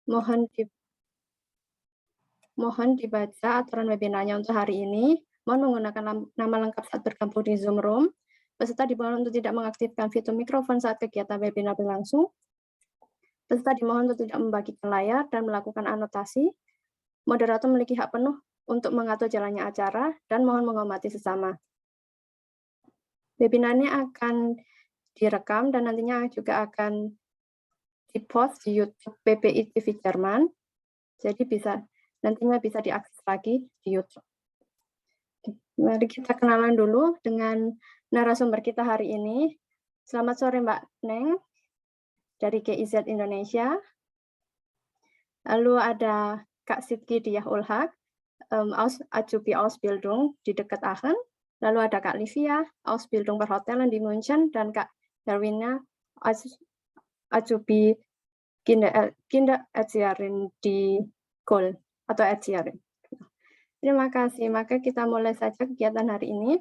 Mohon dibaca aturan webinarnya untuk hari ini. Mohon menggunakan nama lengkap saat bergabung di Zoom Room. Peserta dimohon untuk tidak mengaktifkan fitur mikrofon saat kegiatan webinar berlangsung. Peserta dimohon untuk tidak membagikan layar dan melakukan anotasi. Moderator memiliki hak penuh untuk mengatur jalannya acara dan mohon menghormati sesama. Webinarnya akan direkam dan nantinya juga akan di-post di YouTube PPI TV Jerman. Jadi nantinya bisa diakses lagi di YouTube. Mari kita kenalan dulu dengan narasumber kita hari ini. Selamat sore Mbak Neng dari GIZ Indonesia. Lalu ada Kak Sidki Diah Ulhak, Azubi Ausbildung di dekat Aachen. Lalu ada Kak Livia, Ausbildung Perhotelan di München, dan Kak Herwina, Azubi Kindererzieherin di Köln atau Erzieherin. Terima kasih. Maka kita mulai saja kegiatan hari ini.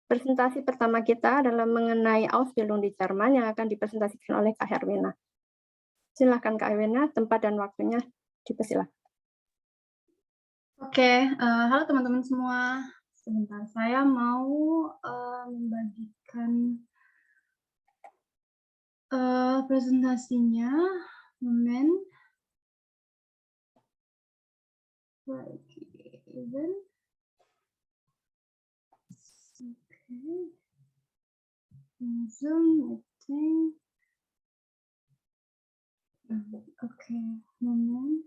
Presentasi pertama kita adalah mengenai Ausbildung di Jerman yang akan dipresentasikan oleh Kak Herwina. Silakan Kak Herwina, tempat dan waktunya dipersilakan. Oke, halo teman-teman semua. Sebentar, saya mau membagikan presentasinya. Moment. Event. Oke. Zoom meeting. Oke, moment.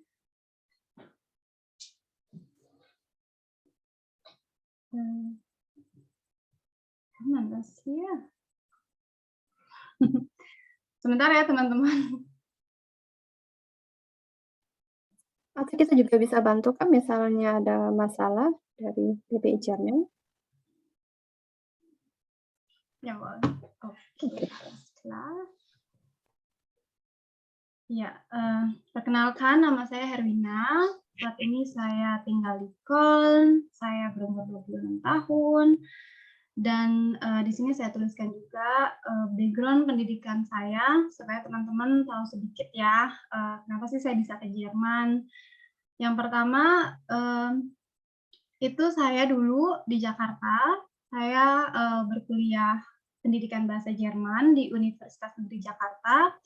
Mana sih ya? Sebentar ya teman-teman. Atau kita juga bisa bantu kan misalnya ada masalah dari PPI Jerman. Ya, oke. Ya, perkenalkan nama saya Herwina. Saat ini saya tinggal di Köln. Saya berumur 26 tahun. Dan di sini saya tuliskan juga background pendidikan saya supaya teman-teman tahu sedikit ya kenapa sih saya bisa ke Jerman. Yang pertama itu saya dulu di Jakarta, saya berkuliah pendidikan bahasa Jerman di Universitas Negeri Jakarta.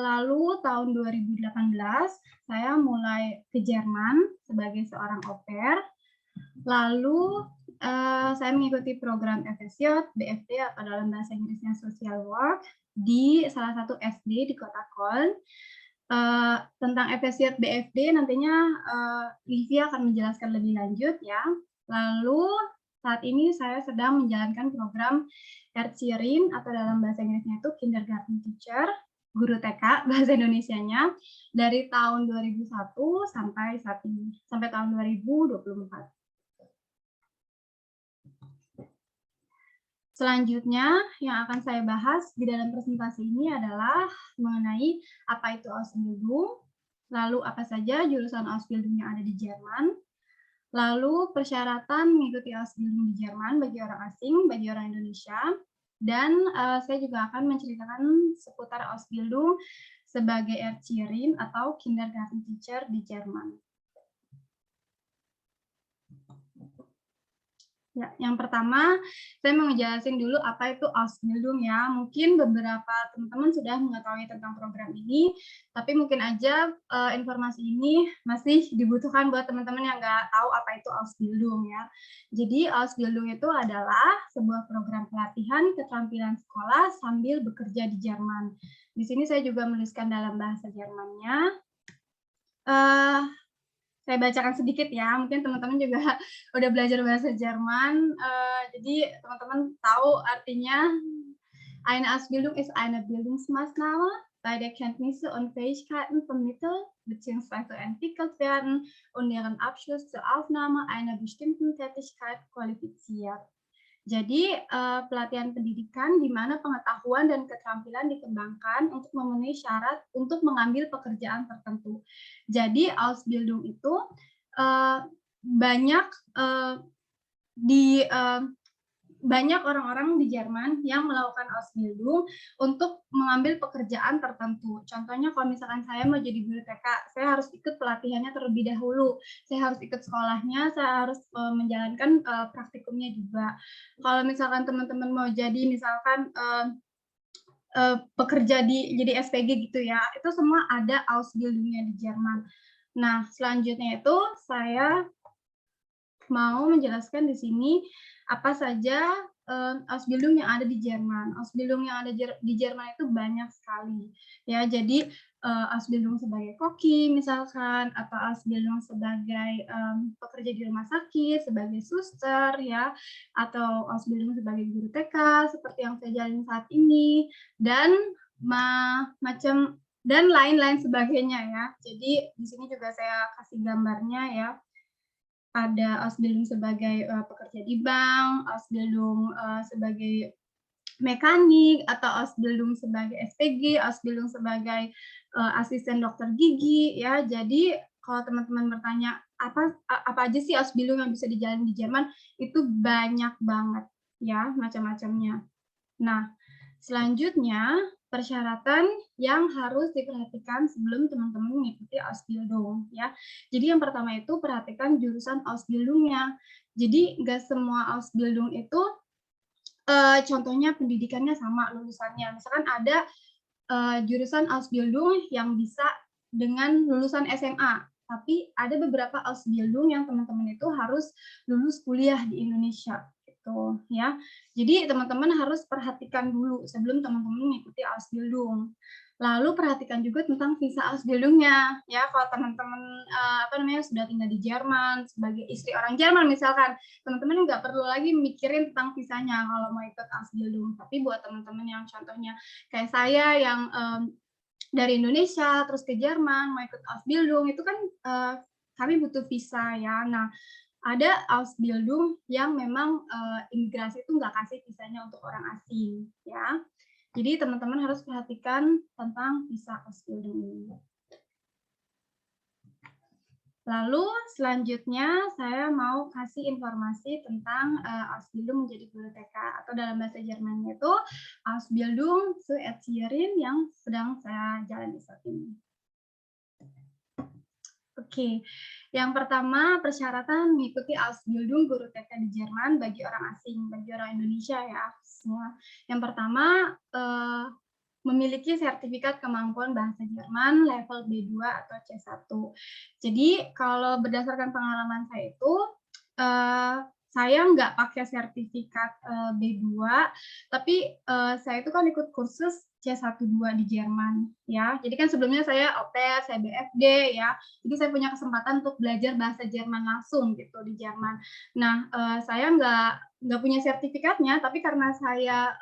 Lalu tahun 2018 saya mulai ke Jerman sebagai seorang au pair. Lalu saya mengikuti program FSJ, BFD atau dalam bahasa Inggrisnya Social Work di salah satu SD di Kota Köln. Tentang FSJ BFD nantinya Livia akan menjelaskan lebih lanjut ya. Lalu saat ini saya sedang menjalankan program Erzieherin atau dalam bahasa Inggrisnya itu Kindergarten Teacher, guru TK bahasa Indonesianya dari tahun 2001 sampai saat ini, sampai tahun 2024. Selanjutnya yang akan saya bahas di dalam presentasi ini adalah mengenai apa itu Ausbildung, lalu apa saja jurusan Ausbildung yang ada di Jerman, lalu persyaratan mengikuti Ausbildung di Jerman bagi orang asing, bagi orang Indonesia, dan saya juga akan menceritakan seputar Ausbildung sebagai Erzieherin atau Kindergarten Teacher di Jerman. Ya, yang pertama, saya mau ngejelasin dulu apa itu Ausbildung ya. Mungkin beberapa teman-teman sudah mengetahui tentang program ini, tapi mungkin aja informasi ini masih dibutuhkan buat teman-teman yang nggak tahu apa itu Ausbildung ya. Jadi Ausbildung itu adalah sebuah program pelatihan keterampilan sekolah sambil bekerja di Jerman. Di sini saya juga menuliskan dalam bahasa Jermannya. Saya bacakan sedikit ya, mungkin teman-teman juga udah belajar bahasa Jerman, jadi teman-teman tahu artinya eine Ausbildung ist eine Bildungsmaßnahme, bei der Kenntnisse und Fähigkeiten vermittelt bzw. entwickelt werden und deren Abschluss zur Aufnahme einer bestimmten Tätigkeit qualifiziert. Jadi pelatihan pendidikan di mana pengetahuan dan keterampilan dikembangkan untuk memenuhi syarat untuk mengambil pekerjaan tertentu. Jadi Ausbildung itu banyak banyak orang-orang di Jerman yang melakukan Ausbildung untuk mengambil pekerjaan tertentu. Contohnya kalau misalkan saya mau jadi guru TK, saya harus ikut pelatihannya terlebih dahulu. Saya harus ikut sekolahnya, saya harus menjalankan praktikumnya juga. Kalau misalkan teman-teman mau jadi misalkan pekerja jadi SPG gitu ya, itu semua ada Ausbildung-nya di Jerman. Nah, selanjutnya itu saya mau menjelaskan di sini apa saja Ausbildung yang ada di Jerman. Ausbildung yang ada di Jerman itu banyak sekali. Ya, jadi Ausbildung sebagai koki misalkan, atau Ausbildung sebagai pekerja di rumah sakit, sebagai suster ya, atau Ausbildung sebagai guru TK seperti yang saya jalani saat ini, dan macam dan lain-lain sebagainya ya. Jadi di sini juga saya kasih gambarnya ya. Ada Ausbildung sebagai pekerja di bank, Ausbildung sebagai mekanik, atau Ausbildung sebagai SPG, Ausbildung sebagai asisten dokter gigi ya. Jadi kalau teman-teman bertanya apa aja sih Ausbildung yang bisa dijalani di Jerman, itu banyak banget ya macam-macamnya. Nah, selanjutnya persyaratan yang harus diperhatikan sebelum teman-teman mengikuti Ausbildung ya. Jadi yang pertama itu perhatikan jurusan Ausbildungnya. Jadi nggak semua Ausbildung itu contohnya pendidikannya sama lulusannya. Misalkan ada jurusan Ausbildung yang bisa dengan lulusan SMA, tapi ada beberapa Ausbildung yang teman-teman itu harus lulus kuliah di Indonesia gitu ya. Jadi teman-teman harus perhatikan dulu sebelum teman-teman mengikuti Ausbildung. Lalu perhatikan juga tentang visa Ausbildungnya ya. Kalau teman-teman sudah tinggal di Jerman sebagai istri orang Jerman misalkan, teman-teman nggak perlu lagi mikirin tentang visanya kalau mau ikut Ausbildung. Tapi buat teman-teman yang contohnya kayak saya yang dari Indonesia terus ke Jerman mau ikut Ausbildung, itu kan kami butuh visa ya. Nah, ada Ausbildung yang memang imigrasi itu nggak kasih visanya untuk orang asing ya. Jadi teman-teman harus perhatikan tentang visa Ausbildung ini. Lalu selanjutnya saya mau kasih informasi tentang Ausbildung menjadi guru TK, atau dalam bahasa Jermannya itu Ausbildung zur Erzieherin yang sedang saya jalani saat ini. Oke, yang pertama persyaratan mengikuti Ausbildung guru TK di Jerman bagi orang asing, bagi orang Indonesia ya khususnya. Yang pertama memiliki sertifikat kemampuan bahasa Jerman level B2 atau C1. Jadi kalau berdasarkan pengalaman saya itu, saya nggak pakai sertifikat B2, tapi saya itu kan ikut kursus C1-2 di Jerman ya. Jadi kan sebelumnya saya OTER, saya BFD ya. Jadi saya punya kesempatan untuk belajar bahasa Jerman langsung gitu di Jerman. Nah, saya nggak punya sertifikatnya, tapi karena saya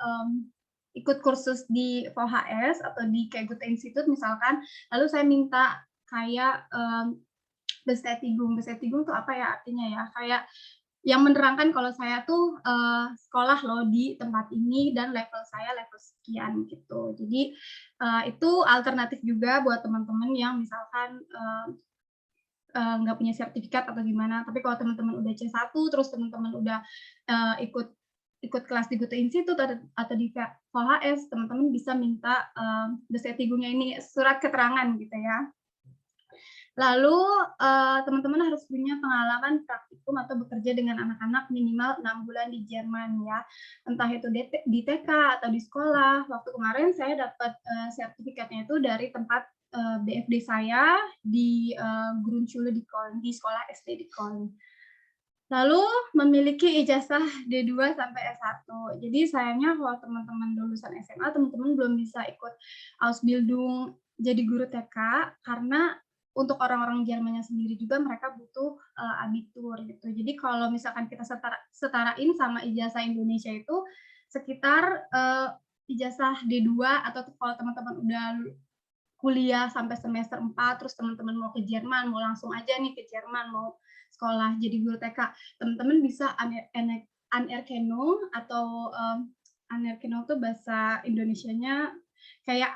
ikut kursus di VHS atau di kayak Goethe Institut misalkan, lalu saya minta kayak Bestätigung. Bestätigung itu apa ya artinya ya? Kayak yang menerangkan kalau saya tuh sekolah loh di tempat ini dan level saya level sekian gitu. Jadi itu alternatif juga buat teman-teman yang misalkan nggak punya sertifikat atau gimana. Tapi kalau teman-teman udah C1 terus teman-teman udah ikut kelas di Goethe Institut atau di VHS, teman-teman bisa minta Bestätigungnya ini surat keterangan gitu ya. Lalu teman-teman harus punya pengalaman praktikum atau bekerja dengan anak-anak minimal 6 bulan di Jerman ya. Entah itu di TK atau di sekolah. Waktu kemarin saya dapat sertifikatnya itu dari tempat BFD saya di Grundschule di Köln, di sekolah SD di Köln. Lalu memiliki ijazah D2 sampai S1. Jadi sayangnya kalau teman-teman lulusan SMA, teman-teman belum bisa ikut Ausbildung jadi guru TK karena untuk orang-orang Jermannya sendiri juga mereka butuh abitur gitu. Jadi kalau misalkan kita setarain sama ijazah Indonesia itu sekitar ijazah D2, atau kalau teman-teman udah kuliah sampai semester 4 terus teman-teman mau ke Jerman, mau langsung aja nih ke Jerman mau sekolah jadi guru TK, teman-teman bisa Anerkennung atau Anerkennung itu bahasa Indonesianya kayak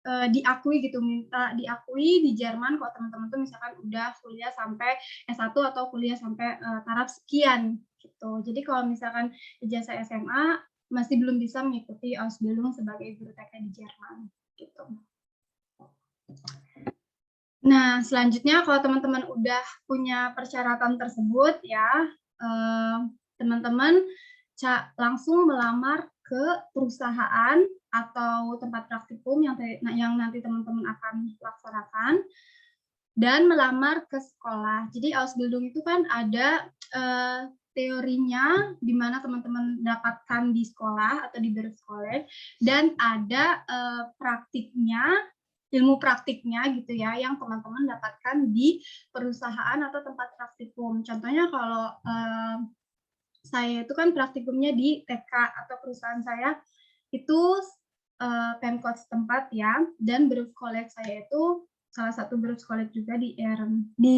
diakui gitu, minta diakui di Jerman kalau teman-teman tuh misalkan udah kuliah sampai S1 atau kuliah sampai taraf sekian gitu. Jadi kalau misalkan ijazah SMA masih belum bisa mengikuti Ausbildung sebagai guru TK di Jerman gitu. Nah, selanjutnya kalau teman-teman udah punya persyaratan tersebut ya, teman-teman langsung melamar ke perusahaan atau tempat praktikum yang nanti teman-teman akan laksanakan dan melamar ke sekolah. Jadi Ausbildung itu kan ada teorinya di mana teman-teman dapatkan di sekolah atau di bersekolah, dan ada praktiknya, ilmu praktiknya gitu ya, yang teman-teman dapatkan di perusahaan atau tempat praktikum. Contohnya kalau saya itu kan praktikumnya di TK atau perusahaan saya itu Pemkot setempat ya, dan bersekolah saya itu salah satu bersekolah juga di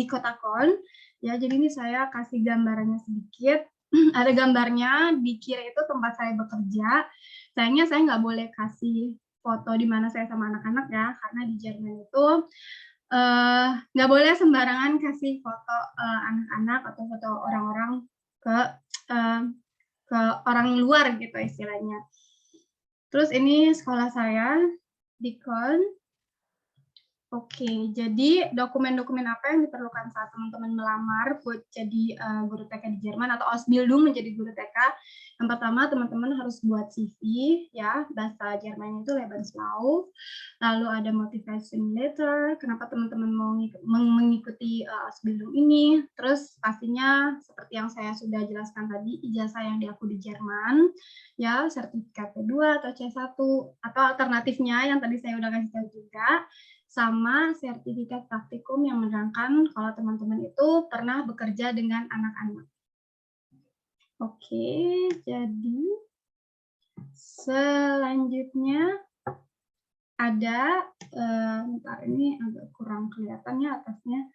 Kota Kon. Ya, jadi ini saya kasih gambarannya sedikit. Ada gambarnya di kiri itu tempat saya bekerja. Sayangnya saya nggak boleh kasih foto di mana saya sama anak-anak ya, karena di Jerman itu nggak boleh sembarangan kasih foto anak-anak atau foto orang-orang ke orang luar gitu istilahnya. Terus ini sekolah saya di Köln. Oke, jadi dokumen-dokumen apa yang diperlukan saat teman-teman melamar buat jadi guru TK di Jerman atau Ausbildung menjadi guru TK? Yang pertama, teman-teman harus buat CV, ya, bahasa Jerman itu Lebenslauf. Lalu ada motivation letter, kenapa teman-teman mau mengikuti Ausbildung ini. Terus pastinya seperti yang saya sudah jelaskan tadi, ijazah yang diakui di Jerman, ya, sertifikat P2 atau C1, atau alternatifnya yang tadi saya udah kasih tahu juga, sama sertifikat praktikum yang menerangkan kalau teman-teman itu pernah bekerja dengan anak-anak. Oke, jadi selanjutnya ada, bentar ini agak kurang kelihatan ya atasnya.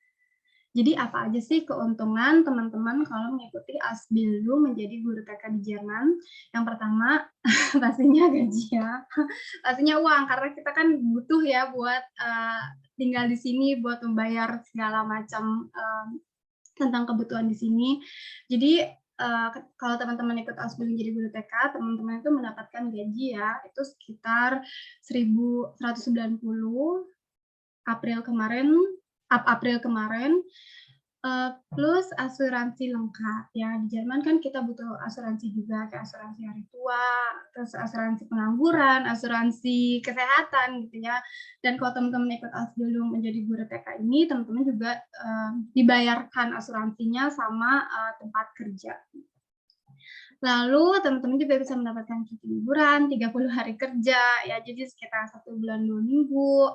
Jadi apa aja sih keuntungan teman-teman kalau mengikuti Ausbildung menjadi guru TK di Jerman? Yang pertama pastinya gaji ya, pastinya uang, karena kita kan butuh ya buat tinggal di sini, buat membayar segala macam tentang kebutuhan di sini. Jadi kalau teman-teman ikut Ausbildung jadi guru TK, teman-teman itu mendapatkan gaji ya, itu sekitar 1.190 April kemarin, plus asuransi lengkap ya. Di Jerman kan kita butuh asuransi juga, kayak asuransi hari tua, terus asuransi pengangguran, asuransi kesehatan gitu ya. Dan kalau teman-teman ikut Ausbildung menjadi guru TK ini, teman-teman juga dibayarkan asuransinya sama tempat kerja. Lalu teman-teman juga bisa mendapatkan cuti liburan 30 hari kerja ya, jadi sekitar 1 bulan 2 minggu.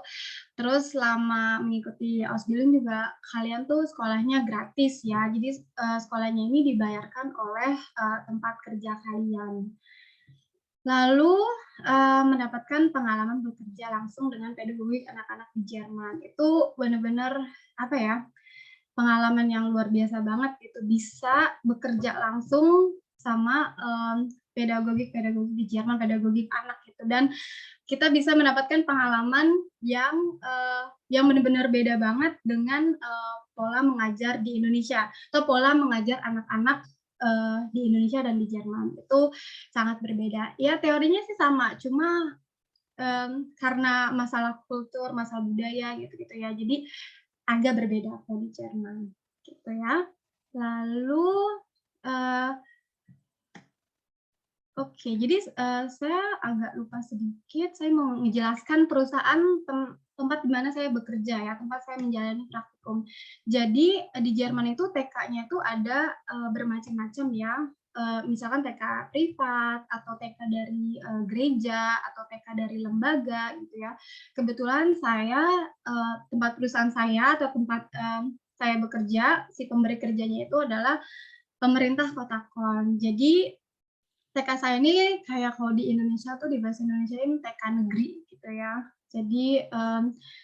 Terus selama mengikuti Ausbildung juga kalian tuh sekolahnya gratis ya, jadi sekolahnya ini dibayarkan oleh tempat kerja kalian. Lalu mendapatkan pengalaman bekerja langsung dengan pedagogik anak-anak di Jerman, itu benar-benar apa ya, pengalaman yang luar biasa banget gitu, bisa bekerja langsung sama pedagogik di Jerman, pedagogik anak gitu, dan kita bisa mendapatkan pengalaman yang benar-benar beda banget dengan pola mengajar di Indonesia atau pola mengajar anak-anak di Indonesia dan di Jerman, itu sangat berbeda. Ya teorinya sih sama, cuma karena masalah kultur, masalah budaya gitu-gitu ya, jadi agak berbeda kalau di Jerman gitu ya. Lalu oke, jadi saya agak lupa sedikit, saya mau menjelaskan perusahaan tempat di mana saya bekerja ya, tempat saya menjalani praktikum. Jadi di Jerman itu TK-nya itu ada bermacam-macam ya, misalkan TK privat atau TK dari gereja atau TK dari lembaga gitu ya. Kebetulan saya tempat perusahaan saya atau tempat saya bekerja, si pemberi kerjanya itu adalah pemerintah Kota Kon. Jadi TK saya ini kayak kalau di Indonesia tuh di bahasa Indonesia ini TK negeri gitu ya. Jadi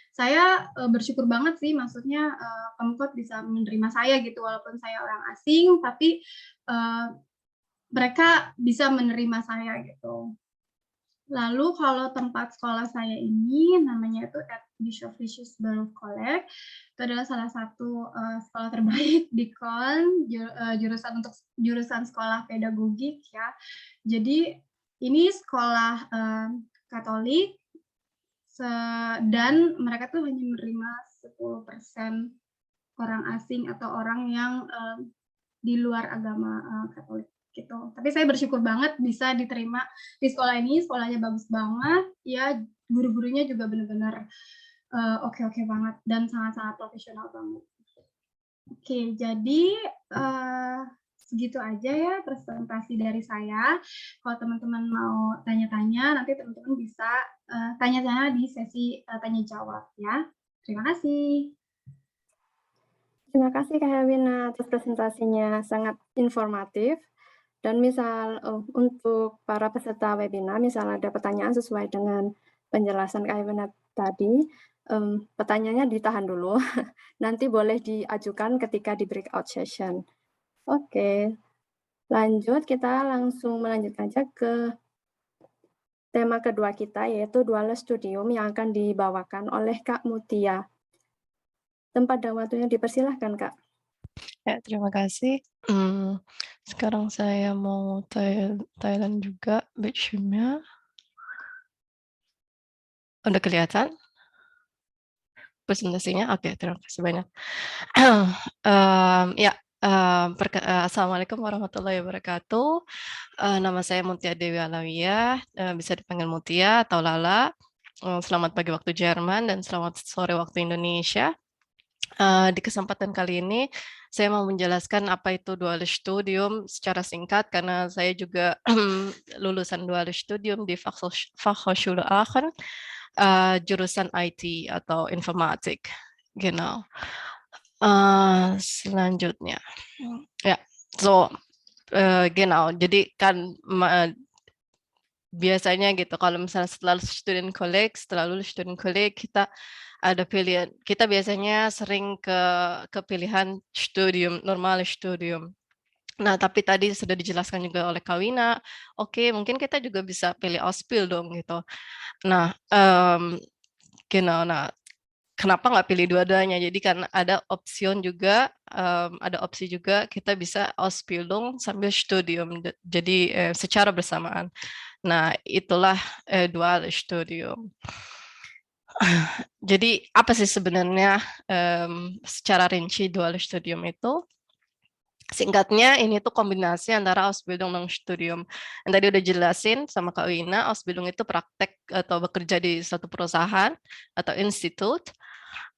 saya bersyukur banget sih, maksudnya Pemkot bisa menerima saya gitu, walaupun saya orang asing, tapi mereka bisa menerima saya gitu. Lalu kalau tempat sekolah saya ini namanya itu Bishop Lucius Baruch College. Itu adalah salah satu sekolah terbaik di Köln, jurusan sekolah pedagogik ya. Jadi ini sekolah Katolik dan mereka tuh hanya menerima 10% orang asing atau orang yang di luar agama Katolik gitu. Tapi saya bersyukur banget bisa diterima di sekolah ini, sekolahnya bagus banget, ya guru-gurunya juga benar-benar oke-oke banget dan sangat-sangat profesional banget. Oke, jadi segitu aja ya presentasi dari saya. Kalau teman-teman mau tanya-tanya, nanti teman-teman bisa tanya-tanya di sesi tanya jawab ya. Terima kasih. Terima kasih Kak Herwina atas presentasinya, sangat informatif. Dan misal untuk para peserta webinar, misal ada pertanyaan sesuai dengan penjelasan Kak Herwina tadi, pertanyaannya ditahan dulu, nanti boleh diajukan ketika di breakout session. Oke, lanjut kita langsung melanjut aja ke tema kedua kita, yaitu Dual Studium yang akan dibawakan oleh Kak Mutia. Tempat dan waktunya dipersilahkan, Kak. Ya, terima kasih. Sekarang saya mau Thailand juga batch-nya. Udah kelihatan presentasinya? Oke, terima kasih banyak. Ya, Assalamualaikum warahmatullahi wabarakatuh. Nama saya Mutia Dewi Alawiyah, bisa dipanggil Mutia atau Lala. Selamat pagi waktu Jerman dan selamat sore waktu Indonesia. Di kesempatan kali ini saya mau menjelaskan apa itu dual studium secara singkat karena saya juga lulusan dual studium di Fachhochschule Aachen, jurusan IT atau informatik. Genau. Selanjutnya, ya, genau. Jadi kan biasanya gitu kalau misalnya setelah lulus student college kita ada pilihan, kita biasanya sering ke pilihan studium, normal studium. Nah, tapi tadi sudah dijelaskan juga oleh Kawina, oke, mungkin kita juga bisa pilih Ausbildung gitu. Nah, genau, nah, kenapa nggak pilih dua-duanya? Jadi kan ada opsi juga kita bisa Ausbildung sambil studium, jadi secara bersamaan. Nah, itulah dual studium. Jadi apa sih sebenarnya secara rinci dual studium itu? Singkatnya ini tuh kombinasi antara Ausbildung dan Studium. Yang tadi udah jelasin sama Kak Wina, Ausbildung itu praktek atau bekerja di suatu perusahaan atau institut.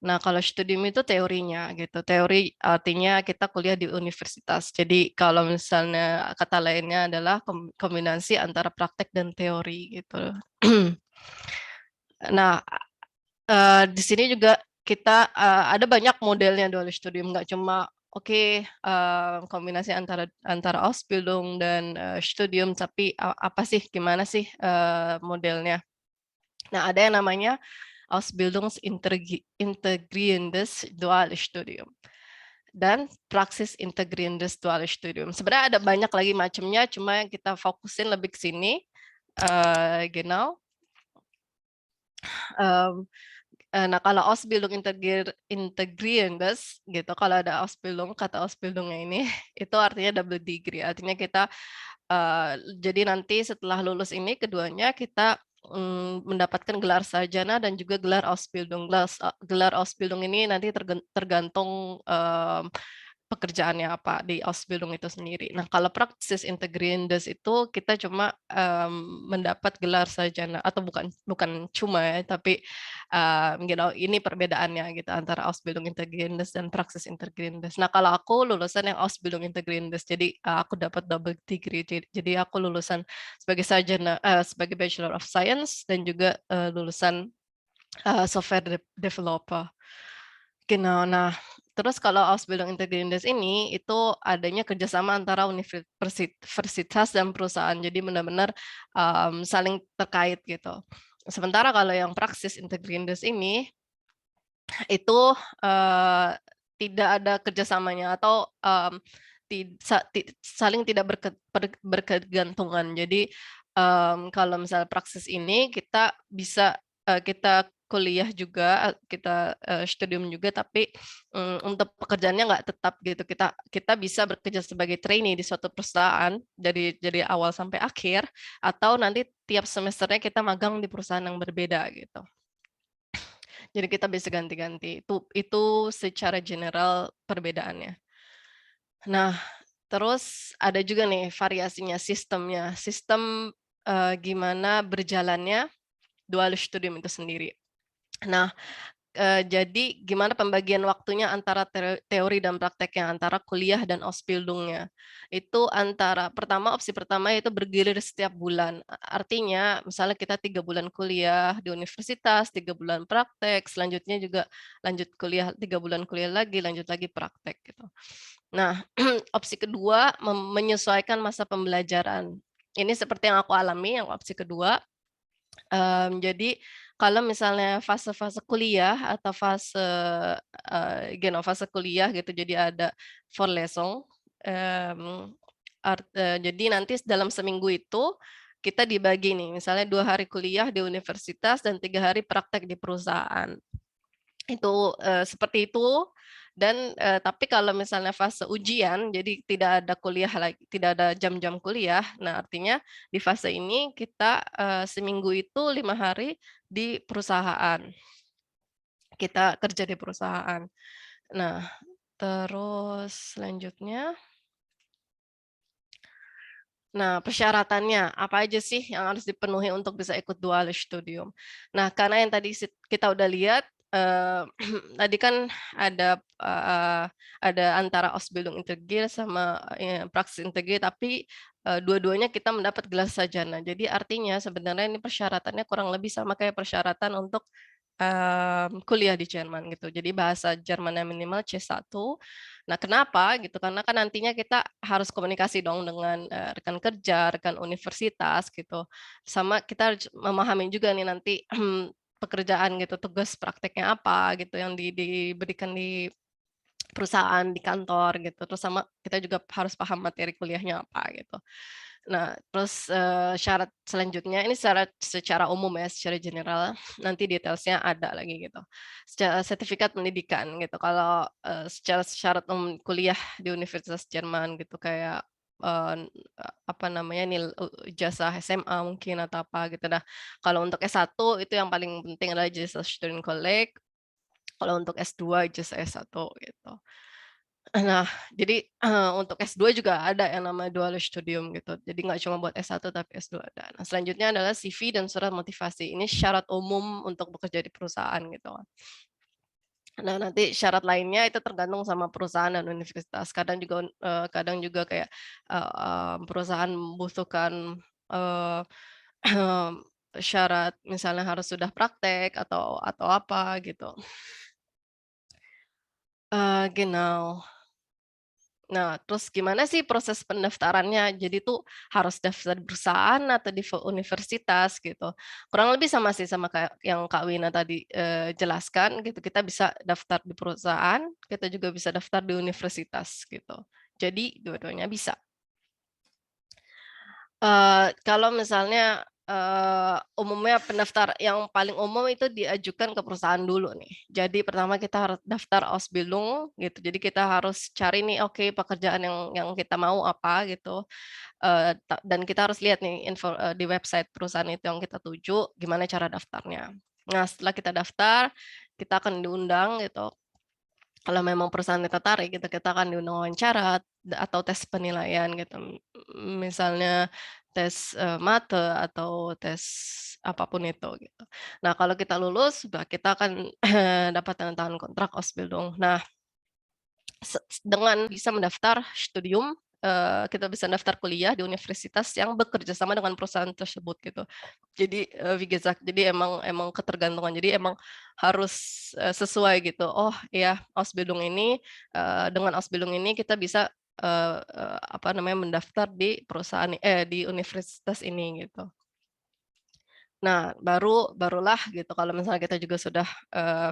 Nah, kalau studium itu teorinya gitu. Teori artinya kita kuliah di universitas. Jadi kalau misalnya kata lainnya adalah kombinasi antara praktek dan teori gitu. Nah, di sini juga kita ada banyak modelnya dual studium, nggak cuma kombinasi antara Ausbildung dan studium, tapi apa sih, gimana sih modelnya? Nah, ada yang namanya Ausbildungsintegrierendes Dualstudium dan Praxisintegrierendes Dualstudium. Sebenarnya ada banyak lagi macamnya, cuma yang kita fokusin lebih ke sini. Genau. Nah, kalau Ausbildung Integrierendes gitu, kalau ada Ausbildung, kata Ausbildungnya ini, itu artinya double degree. Artinya kita, jadi nanti setelah lulus ini, keduanya kita mendapatkan gelar sarjana dan juga gelar Ausbildung. Gelar Ausbildung ini nanti tergantung pekerjaannya apa di Ausbildung itu sendiri. Nah, kalau Praxis Integriendes itu kita cuma mendapat gelar sarjana, atau bukan cuma ya, tapi ini perbedaannya gitu antara Ausbildung Integriendes dan Praxis Integriendes. Nah, kalau aku lulusan yang Ausbildung Integriendes, jadi aku dapat double degree. Jadi aku lulusan sebagai sarjana, sebagai Bachelor of Science dan juga lulusan software developer. Genau, nah terus kalau Ausbildung Integrierendes ini itu adanya kerjasama antara universitas dan perusahaan, jadi benar-benar saling terkait gitu. Sementara kalau yang Praxis Integrierendes ini itu tidak ada kerjasamanya atau saling tidak berkegantungan. Jadi kalau misalnya praksis ini kita bisa kita kuliah juga, kita studium juga, tapi untuk pekerjaannya nggak tetap gitu. Kita bisa bekerja sebagai trainee di suatu perusahaan dari awal sampai akhir, atau nanti tiap semesternya kita magang di perusahaan yang berbeda gitu. Jadi kita bisa ganti-ganti. Itu secara general perbedaannya. Nah, terus ada juga nih variasinya sistemnya. Sistem gimana berjalannya dual studium itu sendiri. Nah, jadi gimana pembagian waktunya antara teori dan prakteknya, antara kuliah dan Ausbildung-nya. Itu opsi pertama itu bergilir setiap bulan. Artinya misalnya kita 3 bulan kuliah di universitas, 3 bulan praktek, selanjutnya juga lanjut kuliah, 3 bulan kuliah lagi, lanjut lagi praktek gitu. Nah, opsi kedua menyesuaikan masa pembelajaran. Ini seperti yang aku alami, yang opsi kedua. Jadi kalau misalnya fase-fase kuliah atau fase kuliah gitu, jadi ada Vorlesung, jadi nanti dalam seminggu itu kita dibagi nih, misalnya 2 hari kuliah di universitas dan 3 hari praktek di perusahaan. Itu, seperti itu, dan, tapi kalau misalnya fase ujian, jadi tidak ada kuliah lagi, tidak ada jam-jam kuliah. Nah, artinya di fase ini kita, seminggu itu 5 hari di perusahaan. Kita kerja di perusahaan. Nah, terus selanjutnya, nah persyaratannya, apa aja sih yang harus dipenuhi untuk bisa ikut dual studium? Nah, karena yang tadi kita udah lihat, tadi kan ada antara Ausbildung Integriert sama, Praxis Integriert, tapi, dua-duanya kita mendapat gelar sarjana. Jadi artinya sebenarnya ini persyaratannya kurang lebih sama kayak persyaratan untuk kuliah di Jerman gitu. Jadi bahasa Jermannya minimal C1. Nah, kenapa gitu? Karena kan nantinya kita harus komunikasi dong dengan rekan kerja, rekan universitas gitu. Sama kita harus memahami juga nih nanti pekerjaan gitu, tugas prakteknya apa gitu yang diberikan di perusahaan, di kantor gitu. Terus sama kita juga harus paham materi kuliahnya apa gitu. Nah, terus, syarat selanjutnya ini secara umum ya, secara general, nanti detailsnya ada lagi gitu. Sertifikat pendidikan gitu, kalau, secara syarat umum kuliah di Universitas Jerman gitu, kayak, apa namanya, ijazah SMA mungkin atau apa gitu. Nah, kalau untuk S1 itu yang paling penting adalah ijazah Studienkolleg, kalau untuk S2 ijazah S1 gitu. Nah, jadi, untuk S2 juga ada yang namanya dual studium gitu. Jadi nggak cuma buat S1 tapi S2 ada. Nah, selanjutnya adalah CV dan surat motivasi. Ini syarat umum untuk bekerja di perusahaan gitu kan. Nah, nanti syarat lainnya itu tergantung sama perusahaan dan universitas. Kadang juga kayak, perusahaan membutuhkan, eee, syarat misalnya harus sudah praktek atau apa gitu. Genau. Nah, terus gimana sih proses pendaftarannya? Jadi tuh harus daftar di perusahaan atau di universitas gitu. Kurang lebih sama sih sama kayak yang Kak Wina tadi, jelaskan gitu. Kita bisa daftar di perusahaan, kita juga bisa daftar di universitas gitu. Jadi dua-duanya bisa. Kalau misalnya, umumnya pendaftar yang paling umum itu diajukan ke perusahaan dulu nih. Jadi pertama kita harus daftar Ausbildung gitu, jadi kita harus cari nih, oke pekerjaan yang kita mau apa gitu, dan kita harus lihat nih info, di website perusahaan itu yang kita tuju, gimana cara daftarnya. Nah setelah kita daftar, kita akan diundang gitu. Kalau memang perusahaan kita tarik gitu, kita akan diundang wawancara atau tes penilaian gitu. Misalnya tes, mate atau tes apapun itu gitu. Nah, kalau kita lulus, kita akan dapat tanda tangan kontrak Ausbildung. Nah, dengan bisa mendaftar studium, kita bisa daftar kuliah di universitas yang bekerja sama dengan perusahaan tersebut gitu. Jadi, wie gesagt, jadi emang ketergantungan. Jadi emang harus, sesuai gitu. Oh ya, dengan Ausbildung ini kita bisa, apa namanya, mendaftar di di universitas ini gitu. Nah, barulah gitu kalau misalnya kita juga sudah, eee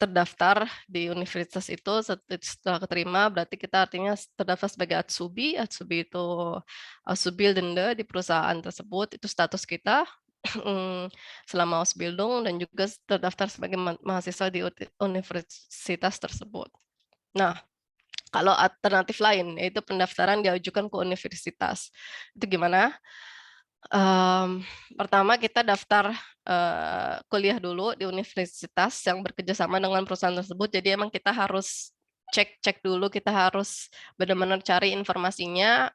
terdaftar di universitas itu. Setelah keterima berarti kita artinya terdaftar sebagai Azubi. Azubi itu Auszubildende di perusahaan tersebut, itu status kita selama Ausbildung, dan juga terdaftar sebagai mahasiswa di universitas tersebut. Nah, kalau alternatif lain, yaitu pendaftaran diajukan ke universitas. Itu gimana? Pertama kita daftar kuliah dulu di universitas yang bekerjasama dengan perusahaan tersebut. Jadi emang kita harus cek dulu, kita harus benar-benar cari informasinya.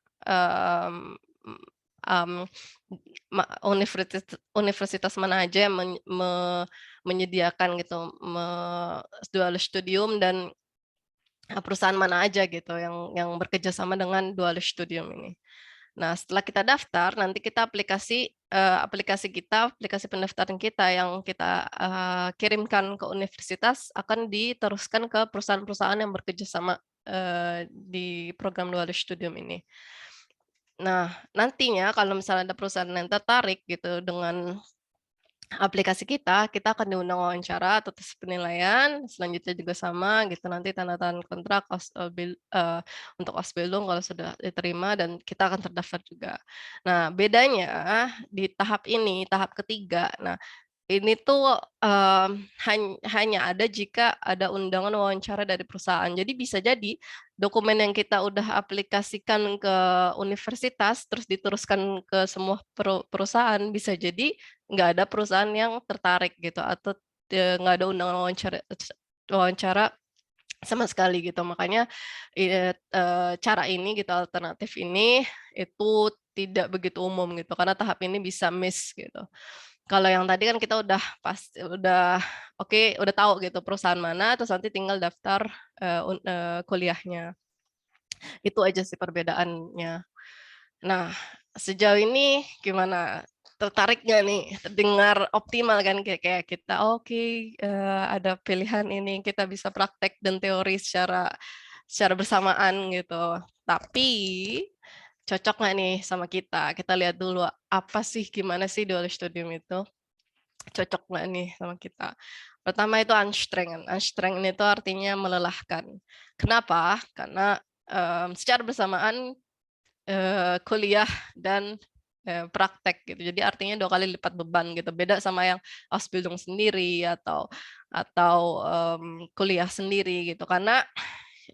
Universitas mana aja yang menyediakan gitu dual studium, dan perusahaan mana aja gitu yang bekerja sama dengan dual studium ini. Nah, setelah kita daftar, nanti kita aplikasi pendaftaran kita yang kita kirimkan ke universitas akan diteruskan ke perusahaan-perusahaan yang bekerja sama di program dual studium ini. Nah, nantinya kalau misalnya ada perusahaan yang tertarik gitu dengan aplikasi kita akan diundang wawancara atau tes penilaian, selanjutnya juga sama gitu, nanti tanda tangan kontrak untuk Ausbildung kalau sudah diterima, dan kita akan terdaftar juga. Nah, bedanya di tahap ini, tahap ketiga, nah ini tuh hanya ada jika ada undangan wawancara dari perusahaan. Jadi bisa jadi dokumen yang kita udah aplikasikan ke universitas terus diteruskan ke semua perusahaan, bisa jadi nggak ada perusahaan yang tertarik gitu, atau nggak ada undangan wawancara sama sekali gitu. Makanya cara ini gitu, alternatif ini itu tidak begitu umum gitu, karena tahap ini bisa miss gitu. Kalau yang tadi kan kita udah tahu gitu perusahaan mana, terus nanti tinggal daftar kuliahnya. Itu aja sih perbedaannya. Nah, sejauh ini gimana? Tertarik nggak nih? Terdengar optimal kan, kayak kita ada pilihan ini, kita bisa praktek dan teori secara bersamaan gitu. Tapi cocok nggak nih sama kita? Kita lihat dulu apa sih, gimana sih dual studium itu? Cocok nggak nih sama kita? Pertama itu anstrengend. Anstrengend itu artinya melelahkan. Kenapa? Karena secara bersamaan kuliah dan praktek gitu. Jadi artinya 2 kali lipat beban gitu. Beda sama yang Ausbildung sendiri atau kuliah sendiri gitu. Karena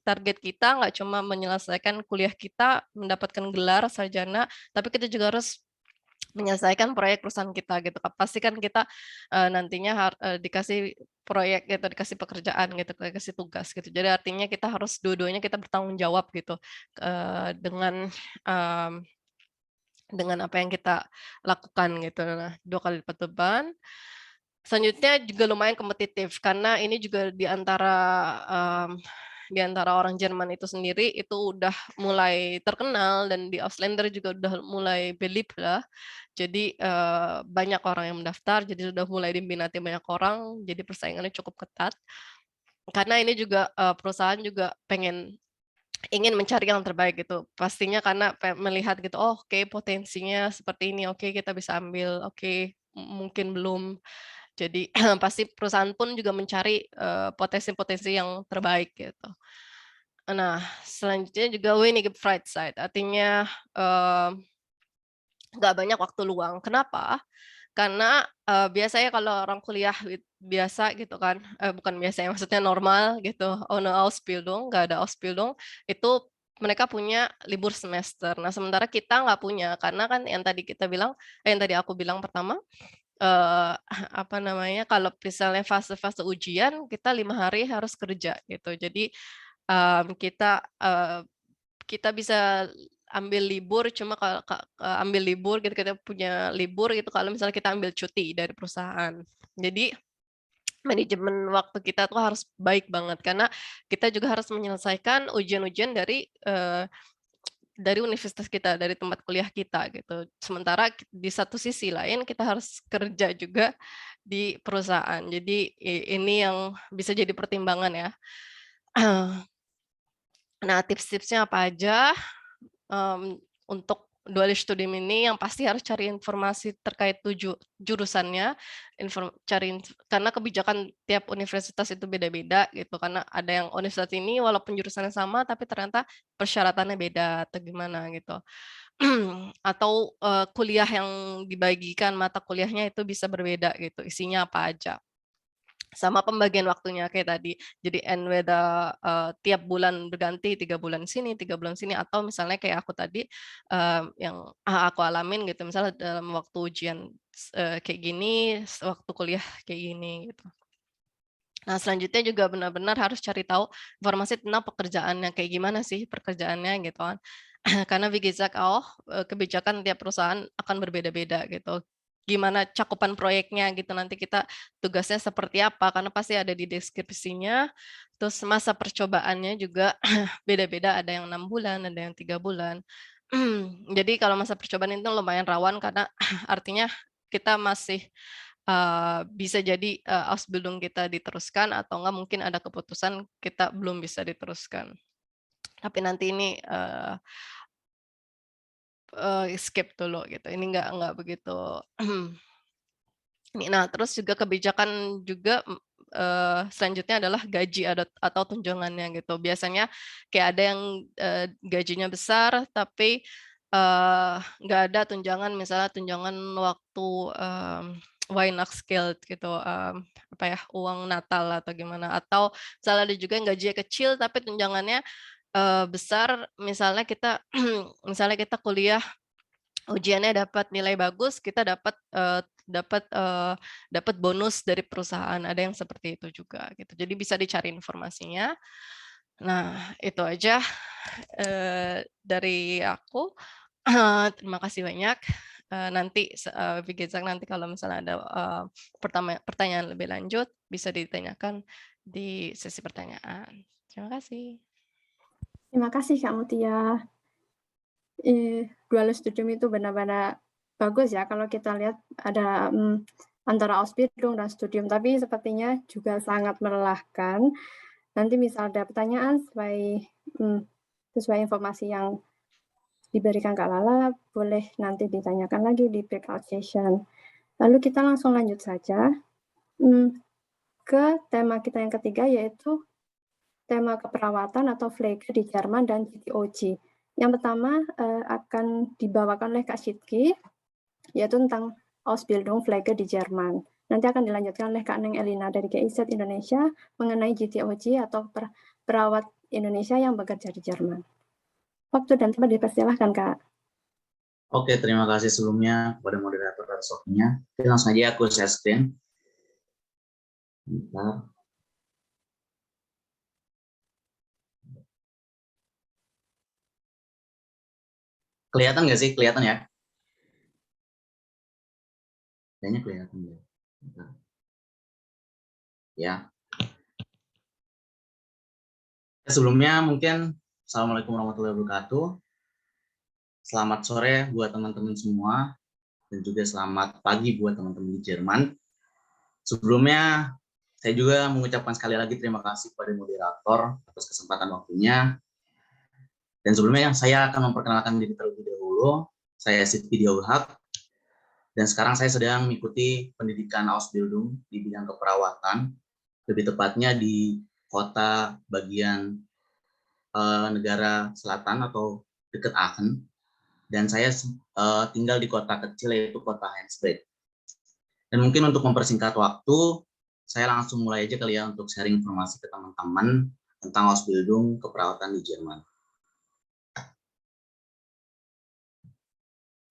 target kita nggak cuma menyelesaikan kuliah kita, mendapatkan gelar sarjana, tapi kita juga harus menyelesaikan proyek perusahaan kita gitu. Pasti kan kita nantinya dikasih proyek gitu, dikasih pekerjaan gitu, dikasih tugas gitu. Jadi artinya kita harus dua-duanya kita bertanggung jawab gitu dengan apa yang kita lakukan gitu. Nah, 2 kali lipat beban. Selanjutnya juga lumayan kompetitif, karena ini juga di antara orang Jerman itu sendiri itu udah mulai terkenal, dan di Ausländer juga udah mulai beliebt lah. Jadi banyak orang yang mendaftar, jadi sudah mulai diminati banyak orang, jadi persaingannya cukup ketat. Karena ini juga perusahaan juga ingin mencari yang terbaik gitu. Pastinya karena melihat gitu, oke, potensinya seperti ini, oke, kita bisa ambil, oke, mungkin belum. Jadi pasti perusahaan pun juga mencari potensi-potensi yang terbaik gitu. Nah, selanjutnya juga wenige Freizeit, artinya nggak banyak waktu luang. Kenapa? Karena biasanya kalau orang kuliah biasa gitu kan, bukan biasa, maksudnya normal gitu, ohne Ausbildung, nggak ada Ausbildung, itu mereka punya libur semester. Nah, sementara kita nggak punya, karena kan yang tadi aku bilang pertama, apa namanya, kalau misalnya fase-fase ujian, kita 5 hari harus kerja gitu. Jadi kita bisa ambil libur, cuma kalau ambil libur gitu, kita punya libur gitu kalau misalnya kita ambil cuti dari perusahaan. Jadi manajemen waktu kita tuh harus baik banget, karena kita juga harus menyelesaikan ujian-ujian dari universitas kita, dari tempat kuliah kita gitu. Sementara di satu sisi lain kita harus kerja juga di perusahaan. Jadi ini yang bisa jadi pertimbangan ya. Nah, tips-tipsnya apa aja untuk dualis studium ini yang pasti harus cari informasi terkait jurusannya, karena kebijakan tiap universitas itu beda-beda gitu, karena ada yang universitas ini walaupun jurusannya sama tapi ternyata persyaratannya beda atau gimana gitu. Atau, kuliah yang dibagikan mata kuliahnya itu bisa berbeda gitu, isinya apa aja. Sama pembagian waktunya kayak tadi. Jadi tiap bulan berganti, 3 bulan sini, 3 bulan sini, atau misalnya kayak aku tadi, yang aku alamin gitu, misalnya dalam waktu ujian kayak gini, waktu kuliah kayak gini gitu. Nah, selanjutnya juga benar-benar harus cari tahu informasi tentang pekerjaannya, kayak gimana sih pekerjaannya gitu kan. Karena wie gesagt auch, kebijakan tiap perusahaan akan berbeda-beda gitu. Gimana cakupan proyeknya gitu, nanti kita tugasnya seperti apa, karena pasti ada di deskripsinya. Terus masa percobaannya juga beda-beda, ada yang 6 bulan, ada yang 3 bulan. Jadi kalau masa percobaan itu lumayan rawan karena artinya kita masih bisa jadi, Ausbildung kita diteruskan atau enggak mungkin ada keputusan kita belum bisa diteruskan. Tapi nanti ini, skip dulu gitu, ini nggak begitu nah, terus juga kebijakan juga, selanjutnya adalah gaji atau tunjangannya gitu. Biasanya kayak ada yang, gajinya besar tapi, nggak ada tunjangan, misalnya tunjangan waktu, Weihnachtsgeld gitu, apa ya, uang Natal atau gimana, atau misalnya ada juga yang gajinya kecil tapi tunjangannya, besar, misalnya kita misalnya kita kuliah ujiannya dapat nilai bagus, kita dapat bonus dari perusahaan, ada yang seperti itu juga gitu. Jadi bisa dicari informasinya. Nah, itu aja, dari aku. Terima kasih banyak. Nanti wie gesagt nanti kalau misalnya ada, pertanyaan lebih lanjut, bisa ditanyakan di sesi pertanyaan. Terima kasih. Terima kasih Kak Mutia. Dual studium itu benar-benar bagus ya kalau kita lihat ada antara Ausbildung dan studium, tapi sepertinya juga sangat melelahkan. Nanti misal ada pertanyaan sesuai informasi yang diberikan Kak Lala, boleh nanti ditanyakan lagi di breakout session. Lalu kita langsung lanjut saja ke tema kita yang ketiga, yaitu tema keperawatan atau Pflege di Jerman dan GTOG. Yang pertama akan dibawakan oleh Kak Sidki, yaitu tentang Ausbildung Pflege di Jerman. Nanti akan dilanjutkan oleh Kak Neng Elina dari GIZ Indonesia mengenai GTOG atau perawat Indonesia yang bekerja di Jerman. Waktu dan tempat dipersilahkan, Kak. Oke, terima kasih sebelumnya kepada moderator atas waktunya. Oke, langsung aja aku share screen. Bentar. Kelihatan nggak sih? Kelihatan ya? Kayaknya kelihatan ya. Bentar. Ya. Sebelumnya mungkin Assalamualaikum warahmatullahi wabarakatuh. Selamat sore buat teman-teman semua dan juga selamat pagi buat teman-teman di Jerman. Sebelumnya saya juga mengucapkan sekali lagi terima kasih kepada moderator atas kesempatan waktunya. Dan sebelumnya saya akan memperkenalkan diri terlebih dahulu. Saya Sidki Diauhak dan sekarang saya sedang mengikuti pendidikan Ausbildung di bidang keperawatan, lebih tepatnya di kota bagian negara selatan atau dekat Aachen. Dan saya tinggal di kota kecil yaitu kota Heinsberg. Dan mungkin untuk mempersingkat waktu, saya langsung mulai aja kali ya untuk sharing informasi ke teman-teman tentang Ausbildung keperawatan di Jerman.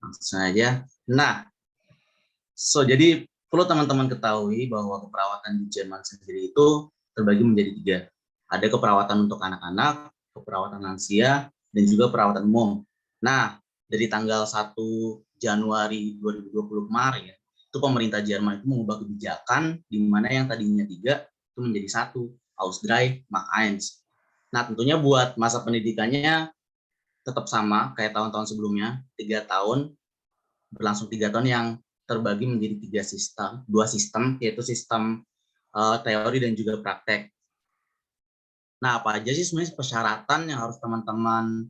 Langsung saja. Nah, jadi perlu teman-teman ketahui bahwa keperawatan di Jerman sendiri itu terbagi menjadi 3. Ada keperawatan untuk anak-anak, keperawatan lansia, dan juga perawatan umum. Nah, dari tanggal 1 Januari 2020 kemarin, itu pemerintah Jerman itu mengubah kebijakan di mana yang tadinya 3 itu menjadi 1, Aus 3, Mach 1. Nah, tentunya buat masa pendidikannya tetap sama kayak tahun-tahun sebelumnya, 3 tahun, berlangsung 3 tahun yang terbagi menjadi 2 sistem, yaitu sistem teori dan juga praktek. Nah, apa aja sih sebenarnya persyaratan yang harus teman-teman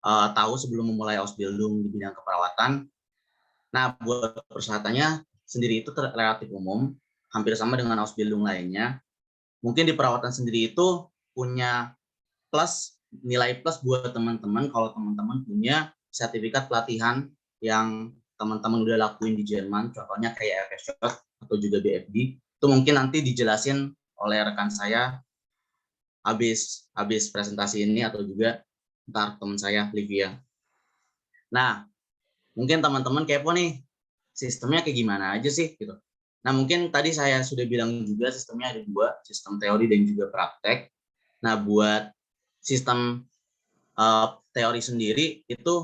tahu sebelum memulai Ausbildung di bidang keperawatan. Nah, buat persyaratannya sendiri itu relatif umum, hampir sama dengan Ausbildung lainnya. Mungkin di perawatan sendiri itu punya nilai plus buat teman-teman kalau teman-teman punya sertifikat pelatihan yang teman-teman udah lakuin di Jerman, contohnya kayak FSJ atau juga BFD. Itu mungkin nanti dijelasin oleh rekan saya habis presentasi ini atau juga ntar teman saya Livia. Nah, mungkin teman-teman kepo nih, sistemnya kayak gimana aja sih gitu. Nah, mungkin tadi saya sudah bilang juga sistemnya ada 2, sistem teori dan juga praktek. Nah, buat sistem teori sendiri itu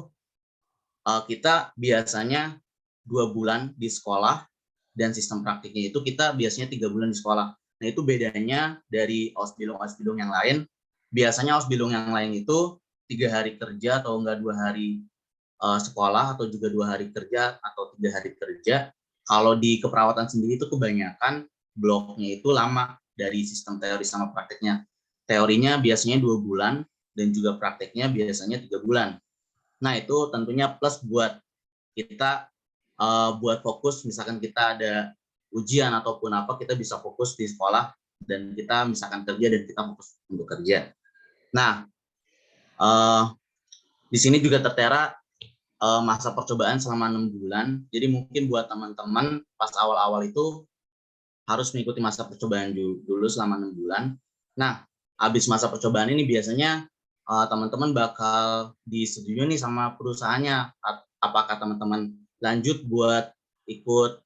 kita biasanya 2 bulan di sekolah, dan sistem praktiknya itu kita biasanya 3 bulan di sekolah. Nah, itu bedanya dari Ausbildung yang lain. Biasanya Ausbildung yang lain itu 3 hari kerja atau enggak 2 hari sekolah atau juga 2 hari kerja atau 3 hari kerja. Kalau di keperawatan sendiri itu kebanyakan bloknya itu lama dari sistem teori sama prakteknya. Teorinya biasanya 2 bulan dan juga prakteknya biasanya 3 bulan. Nah, itu tentunya plus buat kita buat fokus, misalkan kita ada ujian ataupun apa, kita bisa fokus di sekolah dan kita misalkan kerja dan kita fokus untuk kerja. Nah, di sini juga tertera masa percobaan selama 6 bulan. Jadi mungkin buat teman-teman pas awal-awal itu harus mengikuti masa percobaan dulu selama 6 bulan. Nah, habis masa percobaan ini biasanya teman-teman bakal disetujui nih sama perusahaannya. Apakah teman-teman lanjut buat ikut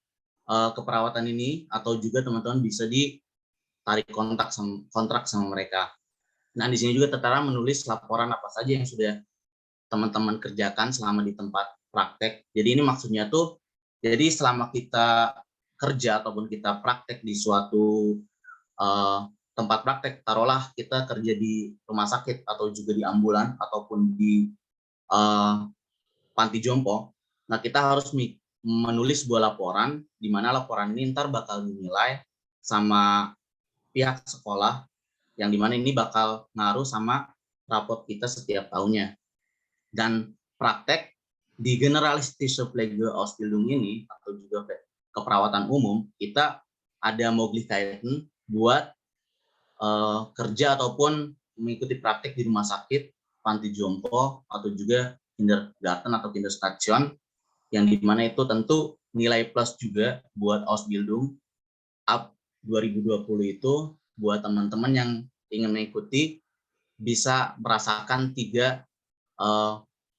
keperawatan ini atau juga teman-teman bisa ditarik kontrak sama mereka. Nah, di sini juga tertera menulis laporan apa saja yang sudah teman-teman kerjakan selama di tempat praktek. Jadi ini maksudnya tuh, jadi selama kita kerja ataupun kita praktek di suatu tempat praktek, taruhlah kita kerja di rumah sakit atau juga di ambulan ataupun di panti jompo. Nah, kita harus menulis sebuah laporan, di mana laporan ini ntar bakal dinilai sama pihak sekolah, yang dimana ini bakal ngaruh sama raport kita setiap tahunnya. Dan praktek di Generalistische Pflegeausbildung ini, atau juga keperawatan umum, kita ada Möglichkeiten buat kerja ataupun mengikuti praktek di rumah sakit, panti jompo, atau juga kindergarten atau kinderstation, yang dimana itu tentu nilai plus juga buat Ausbildung up 2020 itu buat teman-teman yang ingin mengikuti bisa merasakan 3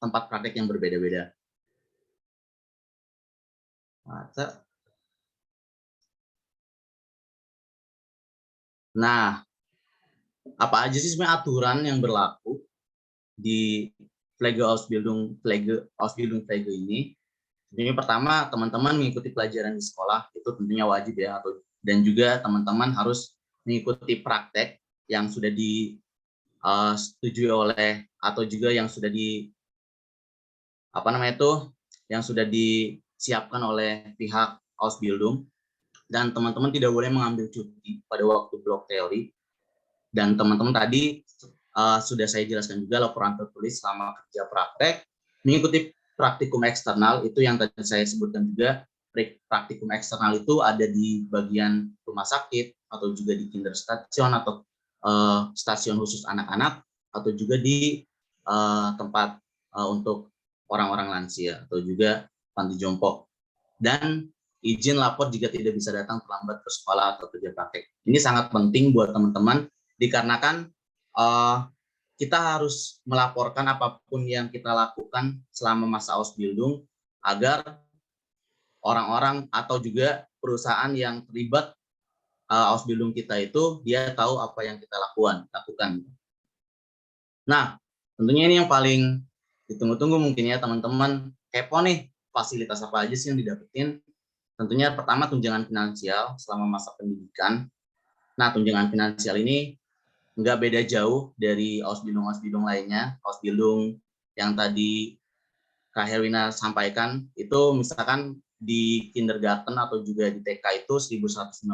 tempat praktek yang berbeda-beda. Nah, apa aja sih sebenarnya aturan yang berlaku di Pflegeausbildung ini? Jadi pertama, teman-teman mengikuti pelajaran di sekolah itu tentunya wajib ya, dan juga teman-teman harus mengikuti praktek yang sudah disetujui oleh atau juga yang sudah yang sudah disiapkan oleh pihak Ausbildung, dan teman-teman tidak boleh mengambil cuti pada waktu blok teori. Dan teman-teman tadi sudah saya jelaskan juga laporan tertulis selama kerja praktek, mengikuti praktikum eksternal itu yang tadi saya sebutkan juga. Praktikum eksternal itu ada di bagian rumah sakit atau juga di kinderstation atau stasiun khusus anak-anak, atau juga di tempat untuk orang-orang lansia atau juga panti jompo. Dan izin lapor jika tidak bisa datang terlambat ke sekolah atau kerja praktek. Ini sangat penting buat teman-teman dikarenakan kita harus melaporkan apapun yang kita lakukan selama masa Ausbildung agar orang-orang atau juga perusahaan yang terlibat Ausbildung kita itu dia tahu apa yang kita lakukan. Nah, tentunya ini yang paling ditunggu-tunggu mungkin ya teman-teman, kepo nih fasilitas apa aja sih yang didapetin. Tentunya pertama tunjangan finansial selama masa pendidikan. Nah, tunjangan finansial ini nggak beda jauh dari Ausbildung lainnya. Ausbildung yang tadi Kak Herwina sampaikan, itu misalkan di kindergarten atau juga di TK itu 1.190,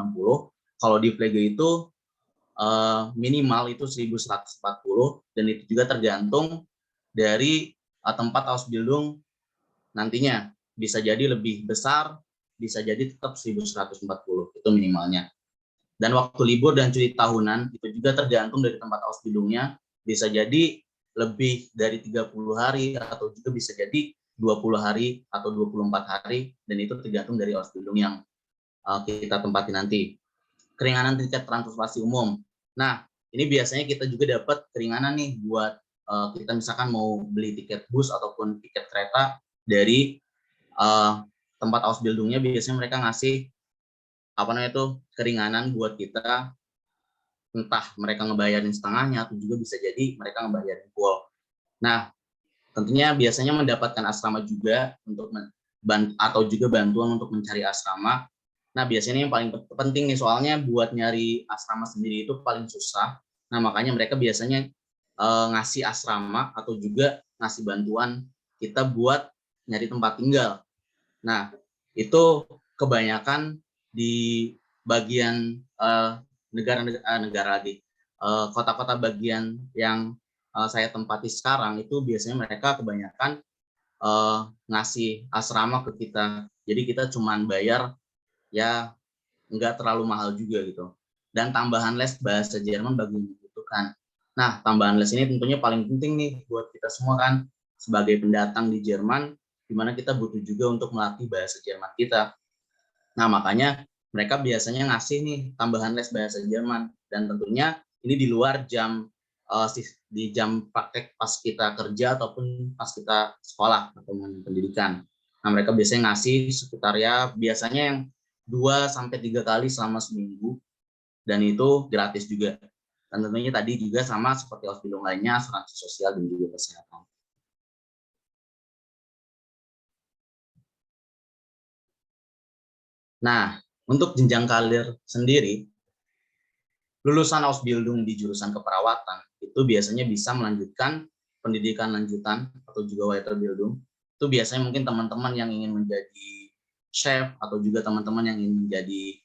kalau di Pflege itu minimal itu 1.140, dan itu juga tergantung dari tempat Ausbildung nantinya bisa jadi lebih besar, bisa jadi tetap 1.140 itu minimalnya. Dan waktu libur dan cuti tahunan itu juga tergantung dari tempat Ausbildungnya, bisa jadi lebih dari 30 hari atau juga bisa jadi 20 hari atau 24 hari, dan itu tergantung dari Ausbildung yang kita tempati nanti. Keringanan tiket transportasi umum. Nah, ini biasanya kita juga dapat keringanan nih buat kita misalkan mau beli tiket bus ataupun tiket kereta dari tempat Ausbildungnya, biasanya mereka ngasih keringanan buat kita, entah mereka ngebayarin setengahnya atau juga bisa jadi mereka ngebayarin full. Nah, tentunya biasanya mendapatkan asrama juga untuk atau juga bantuan untuk mencari asrama. Nah, biasanya yang paling penting nih, soalnya buat nyari asrama sendiri itu paling susah. Nah, makanya mereka biasanya ngasih asrama atau juga ngasih bantuan kita buat nyari tempat tinggal. Nah, itu kebanyakan di bagian kota-kota bagian yang saya tempati sekarang, itu biasanya mereka kebanyakan ngasih asrama ke kita. Jadi kita cuman bayar ya nggak terlalu mahal juga gitu. Dan tambahan les bahasa Jerman bagi yang membutuhkan. Nah, tambahan les ini tentunya paling penting nih buat kita semua kan, sebagai pendatang di Jerman, di mana kita butuh juga untuk melatih bahasa Jerman kita. Nah, makanya mereka biasanya ngasih nih tambahan les bahasa Jerman, dan tentunya ini di luar jam di jam praktek pas kita kerja ataupun pas kita sekolah atau pendidikan. Nah, mereka biasanya ngasih sekitar ya biasanya yang 2-3 kali selama seminggu, dan itu gratis juga. Dan tentunya tadi juga sama seperti Ausbildung lainnya, asuransi sosial dan juga kesehatan. Nah, untuk jenjang karir sendiri, lulusan Ausbildung di jurusan keperawatan itu biasanya bisa melanjutkan pendidikan lanjutan atau juga Weiterbildung. Itu biasanya mungkin teman-teman yang ingin menjadi chef atau juga teman-teman yang ingin menjadi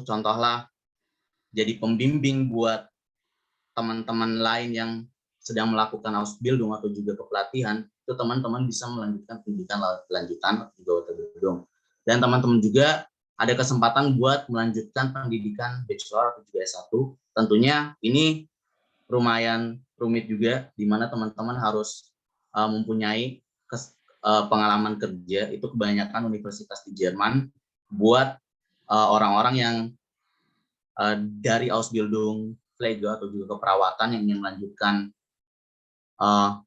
contohlah jadi pembimbing buat teman-teman lain yang sedang melakukan Ausbildung atau juga kepelatihan, itu teman-teman bisa melanjutkan pendidikan lanjutan atau juga Weiterbildung. Dan teman-teman juga ada kesempatan buat melanjutkan pendidikan bachelor atau juga S1. Tentunya ini lumayan rumit juga, di mana teman-teman harus mempunyai pengalaman kerja. Itu kebanyakan universitas di Jerman buat orang-orang yang dari Ausbildung Pflege atau juga keperawatan yang ingin melanjutkan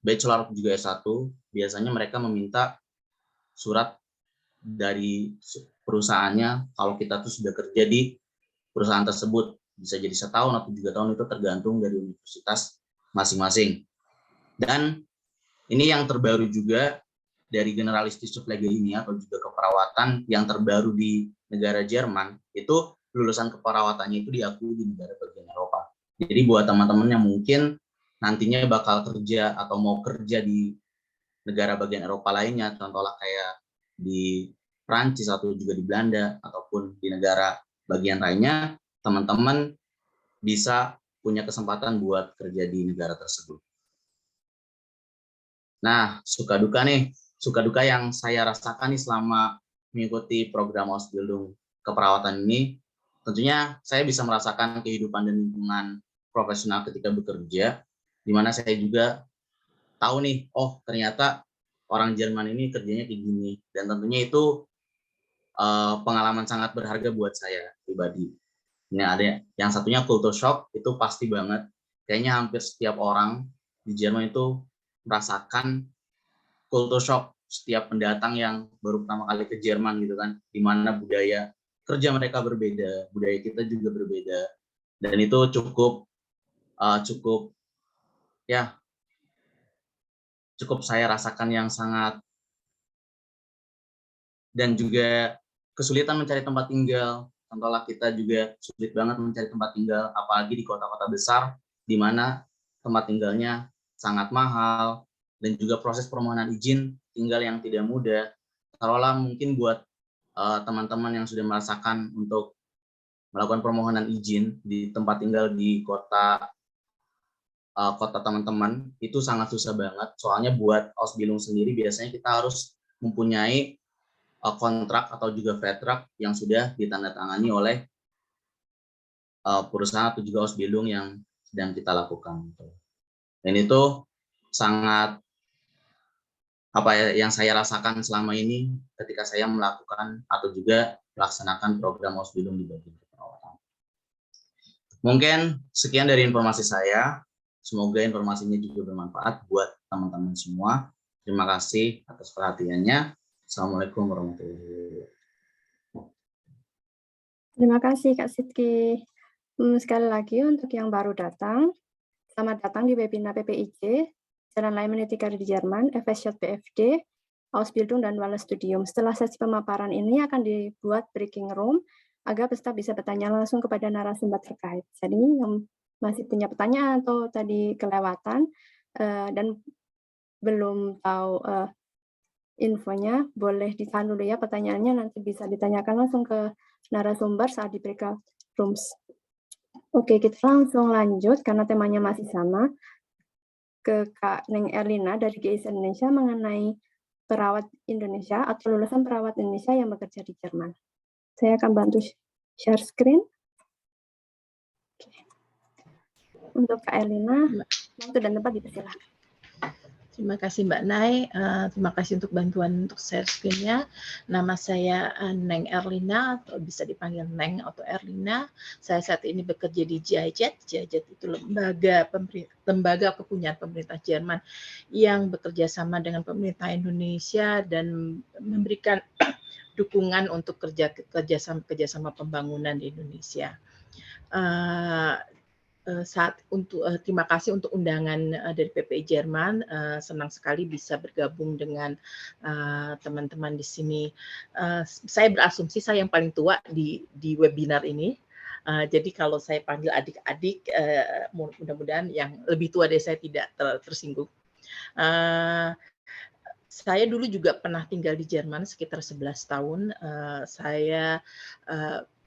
bachelor atau juga S1, biasanya mereka meminta surat dari perusahaannya kalau kita tuh sudah kerja di perusahaan tersebut. Bisa jadi setahun atau 3 tahun, itu tergantung dari universitas masing-masing. Dan ini yang terbaru juga dari generalistische Pflege ini atau juga keperawatan yang terbaru di negara Jerman, itu lulusan keperawatannya itu diakui di negara bagian Eropa. Jadi buat teman-teman yang mungkin nantinya bakal kerja atau mau kerja di negara bagian Eropa lainnya, contohnya kayak di Prancis atau juga di Belanda ataupun di negara bagian lainnya, teman-teman bisa punya kesempatan buat kerja di negara tersebut. Nah, suka duka yang saya rasakan nih selama mengikuti program Ausbildung keperawatan ini, tentunya saya bisa merasakan kehidupan dan lingkungan profesional ketika bekerja, di mana saya juga tahu nih, oh ternyata orang Jerman ini kerjanya kayak gini, dan tentunya itu pengalaman sangat berharga buat saya pribadi. Ini ada yang satunya culture shock, itu pasti banget. Kayaknya hampir setiap orang di Jerman itu merasakan culture shock setiap pendatang yang baru pertama kali ke Jerman gitu kan, di mana budaya kerja mereka berbeda, budaya kita juga berbeda, dan itu cukup saya rasakan yang sangat, dan juga kesulitan mencari tempat tinggal. Contohnya kita juga sulit banget mencari tempat tinggal, apalagi di kota-kota besar, di mana tempat tinggalnya sangat mahal, dan juga proses permohonan izin tinggal yang tidak mudah. Taruhlah mungkin buat teman-teman yang sudah merasakan untuk melakukan permohonan izin di tempat tinggal di kota kota teman-teman itu sangat susah banget. Soalnya buat Ausbildung sendiri biasanya kita harus mempunyai kontrak atau juga vertrag yang sudah ditandatangani oleh perusahaan atau juga Ausbildung yang sedang kita lakukan. Dan itu sangat yang saya rasakan selama ini ketika saya melakukan atau juga melaksanakan program Ausbildung di bagian keperawatan. Mungkin sekian dari informasi saya. Semoga informasinya juga bermanfaat buat teman-teman semua. Terima kasih atas perhatiannya. Assalamualaikum warahmatullahi wabarakatuh. Terima kasih Kak Sidki. Sekali lagi untuk yang baru datang, selamat datang di webinar PPIJ, Jalan Lain Meniti Karir di Jerman, FSJ-PFD, Ausbildung dan Duale Studium. Setelah sesi pemaparan ini akan dibuat breaking room, agar peserta bisa bertanya langsung kepada narasumber terkait. Jadi yang masih punya pertanyaan atau tadi kelewatan dan belum tahu infonya, boleh ditahan dulu ya pertanyaannya, nanti bisa ditanyakan langsung ke narasumber saat di breakout rooms. Oke, kita langsung lanjut karena temanya masih sama ke Kak Neng Erlina dari GIS Indonesia mengenai perawat Indonesia atau lulusan perawat Indonesia yang bekerja di Jerman. Saya akan bantu share screen. Oke. Untuk Kak Erlina, waktu dan tempat dipersilakan. Terima kasih Mbak Nay, terima kasih untuk bantuan untuk share screen-nya. Nama saya Neng Erlina, atau bisa dipanggil Neng atau Erlina. Saya saat ini bekerja di GIZ. GIZ itu lembaga kepunyaan pemerintah Jerman yang bekerja sama dengan pemerintah Indonesia dan memberikan dukungan untuk kerjasama pembangunan di Indonesia. Terima kasih untuk undangan dari PPI Jerman. Senang sekali bisa bergabung dengan teman-teman di sini. Saya berasumsi saya yang paling tua di webinar ini. Jadi kalau saya panggil adik-adik, mudah-mudahan yang lebih tua dari saya tidak tersinggung. Saya dulu juga pernah tinggal di Jerman sekitar 11 tahun. Saya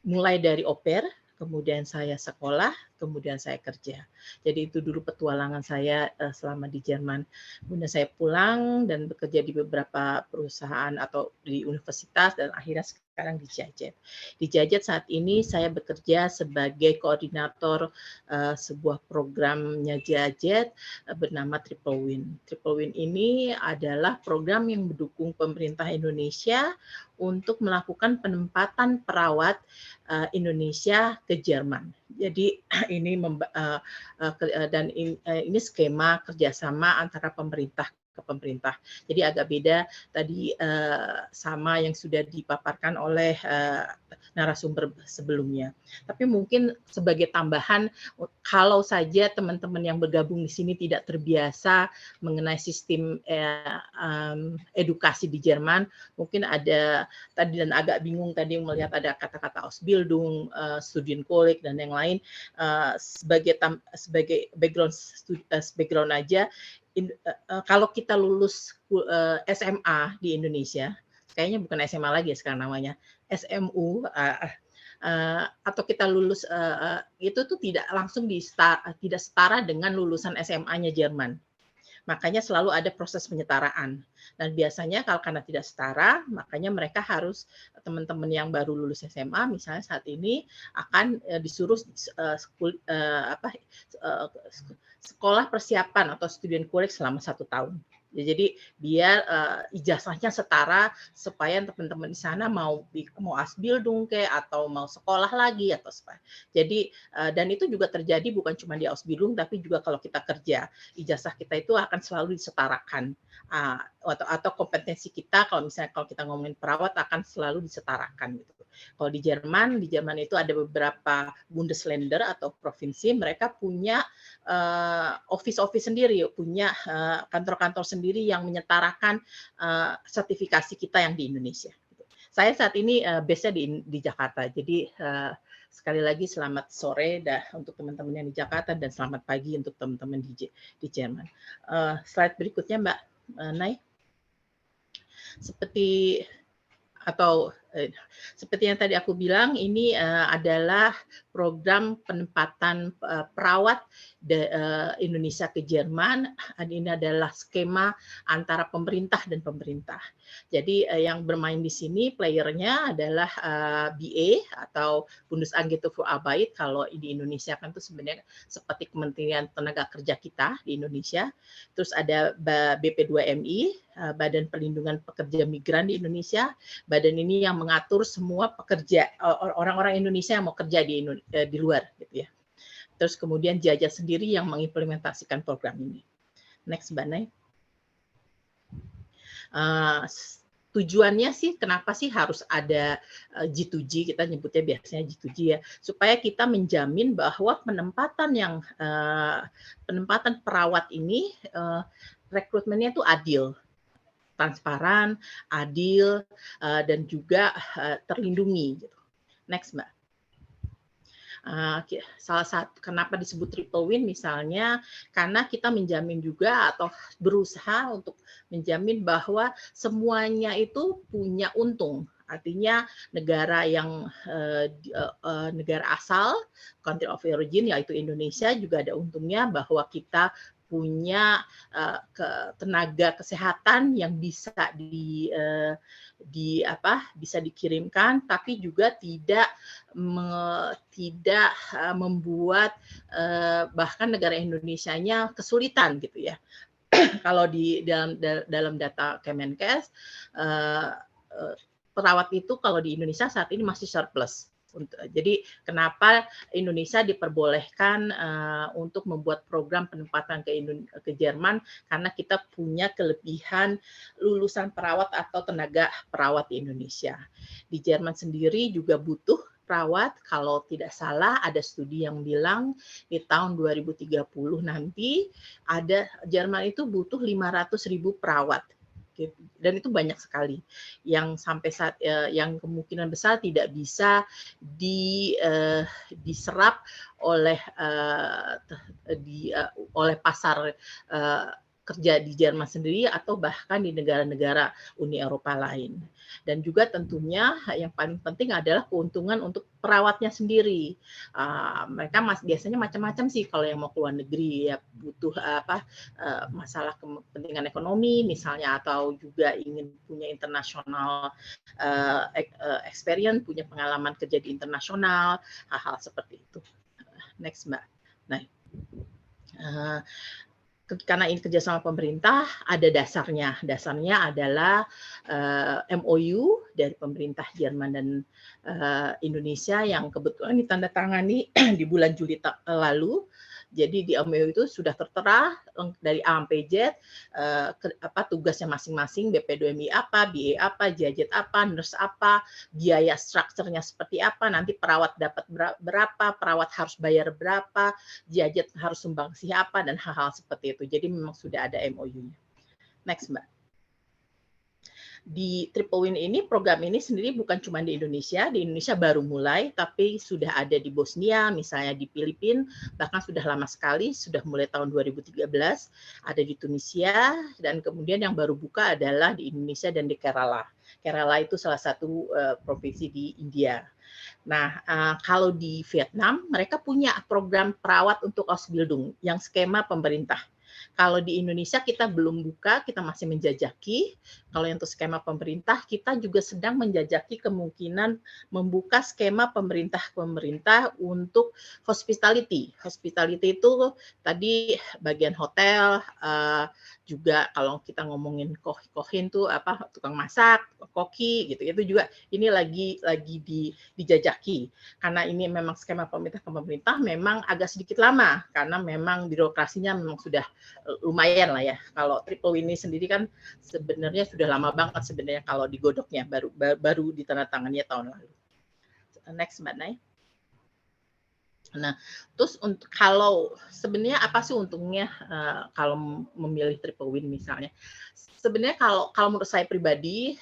mulai dari au pair, kemudian saya sekolah, kemudian saya kerja. Jadi itu dulu petualangan saya selama di Jerman. Kemudian saya pulang dan bekerja di beberapa perusahaan atau di universitas dan akhirnya sekarang di GIZ. Di GIZ saat ini saya bekerja sebagai koordinator sebuah programnya GIZ bernama Triple Win. Triple Win ini adalah program yang mendukung pemerintah Indonesia untuk melakukan penempatan perawat Indonesia ke Jerman. Jadi ini ini skema kerjasama antara pemerintah ke pemerintah. Jadi agak beda tadi sama yang sudah dipaparkan oleh narasumber sebelumnya. Tapi mungkin sebagai tambahan, kalau saja teman-teman yang bergabung di sini tidak terbiasa mengenai sistem edukasi di Jerman, mungkin ada tadi dan agak bingung tadi melihat ada kata-kata Ausbildung, Studienkolleg dan yang lain. Sebagai background aja, kalau kita lulus SMA di Indonesia, kayaknya bukan SMA lagi sekarang namanya, SMU, atau kita lulus itu tuh tidak langsung tidak setara dengan lulusan SMA-nya Jerman. Makanya selalu ada proses penyetaraan. Dan biasanya kalau karena tidak setara, makanya mereka harus teman-teman yang baru lulus SMA, misalnya saat ini akan disuruh sekolah persiapan atau Studienkolleg selama 1 tahun. Jadi biar ijazahnya setara supaya teman-teman di sana mau Ausbildung atau mau sekolah lagi atau apa. Jadi dan itu juga terjadi bukan cuma di Ausbildung tapi juga kalau kita kerja, ijazah kita itu akan selalu disetarakan. Atau kompetensi kita kalau kita ngomongin perawat akan selalu disetarakan gitu. Kalau di Jerman itu ada beberapa Bundesländer atau provinsi, mereka punya office sendiri, punya kantor-kantor sendiri yang menyetarakan sertifikasi kita yang di Indonesia. Saya saat ini base-nya di Jakarta, jadi sekali lagi selamat sore untuk teman-teman yang di Jakarta dan selamat pagi untuk teman-teman di Jerman. Slide berikutnya Mbak Nay. Seperti atau Seperti yang tadi aku bilang, ini adalah program penempatan perawat Indonesia ke Jerman. Ini adalah skema antara pemerintah dan pemerintah. Jadi yang bermain di sini playernya adalah BA atau Bundesagentur für Arbeit. Kalau di Indonesia kan itu sebenarnya seperti Kementerian Tenaga Kerja kita di Indonesia. Terus ada BP2MI, Badan Perlindungan Pekerja Migran di Indonesia. Badan ini yang mengatur semua pekerja orang-orang Indonesia yang mau kerja di luar gitu ya. Terus kemudian Jajah sendiri yang mengimplementasikan program ini. Next, Mbak Nay. Tujuannya sih kenapa sih harus ada G2G, kita nyebutnya biasanya G2G ya, supaya kita menjamin bahwa penempatan perawat ini rekrutmennya itu adil, transparan, adil, dan juga terlindungi. Next, Mbak. Salah satu kenapa disebut triple win misalnya karena kita menjamin juga atau berusaha untuk menjamin bahwa semuanya itu punya untung. Artinya negara yang negara asal, country of origin yaitu Indonesia juga ada untungnya bahwa kita punya tenaga kesehatan yang bisa bisa dikirimkan, tapi juga tidak membuat bahkan negara Indonesianya kesulitan gitu ya. Kalau di dalam data Kemenkes, perawat itu kalau di Indonesia saat ini masih surplus. Jadi kenapa Indonesia diperbolehkan untuk membuat program penempatan ke Jerman, karena kita punya kelebihan lulusan perawat atau tenaga perawat di Indonesia. Di Jerman sendiri juga butuh perawat, kalau tidak salah ada studi yang bilang di tahun 2030 nanti Jerman itu butuh 500.000 perawat. Dan itu banyak sekali yang sampai yang kemungkinan besar tidak bisa diserap oleh pasar kerja di Jerman sendiri atau bahkan di negara-negara Uni Eropa lain. Dan juga tentunya yang paling penting adalah keuntungan untuk perawatnya sendiri. Mereka biasanya macam-macam sih kalau yang mau ke luar negeri ya butuh masalah kepentingan ekonomi misalnya atau juga ingin punya internasional experience, punya pengalaman kerja di internasional, hal-hal seperti itu. Next, Mbak. Nah, karena ini kerjasama pemerintah, ada dasarnya. Dasarnya adalah MOU dari pemerintah Jerman dan Indonesia yang kebetulan ditandatangani di bulan Juli lalu. Jadi di MOU itu sudah tertera dari A sampai Z tugasnya masing-masing, BP2MI apa, BA apa, Jajat apa, nurse apa, biaya strukturnya seperti apa, nanti perawat dapat berapa, perawat harus bayar berapa, Jajat harus sumbangsi apa, dan hal-hal seperti itu. Jadi memang sudah ada MOU-nya. Next, Mbak. Di Triple Win ini, program ini sendiri bukan cuma di Indonesia baru mulai, tapi sudah ada di Bosnia, misalnya di Filipina, bahkan sudah lama sekali, sudah mulai tahun 2013, ada di Tunisia, dan kemudian yang baru buka adalah di Indonesia dan di Kerala. Kerala itu salah satu provinsi di India. Nah, kalau di Vietnam, mereka punya program perawat untuk Ausbildung, yang skema pemerintah. Kalau di Indonesia kita belum buka, kita masih menjajaki. Kalau yang untuk skema pemerintah, kita juga sedang menjajaki kemungkinan membuka skema pemerintah untuk hospitality. Hospitality itu tadi bagian hotel, juga kalau kita ngomongin kohin tuh tukang masak, koki gitu. Itu juga ini lagi dijajaki. Karena ini memang skema pemerintah ke pemerintah memang agak sedikit lama karena memang birokrasinya memang sudah lumayan lah ya. Kalau Triple Win ini sendiri kan sebenarnya sudah lama banget sebenarnya kalau digodoknya baru ditandatangannya tahun lalu. Next, Mbak Nay. Nah, terus kalau sebenarnya apa sih untungnya kalau memilih Triple Win misalnya? Sebenarnya kalau menurut saya pribadi,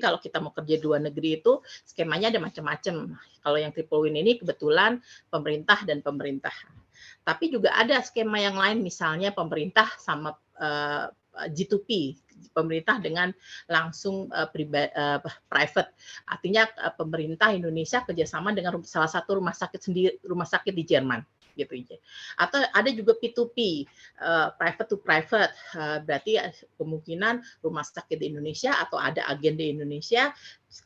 kalau kita mau kerja di luar negeri itu skemanya ada macam-macam. Kalau yang Triple Win ini kebetulan pemerintah dan pemerintah. Tapi juga ada skema yang lain, misalnya pemerintah sama G2P. pemerintah dengan langsung private. Artinya pemerintah Indonesia kerjasama dengan salah satu rumah sakit di Jerman gitu. Atau ada juga P2P, private to private, berarti kemungkinan rumah sakit di Indonesia atau ada agen di Indonesia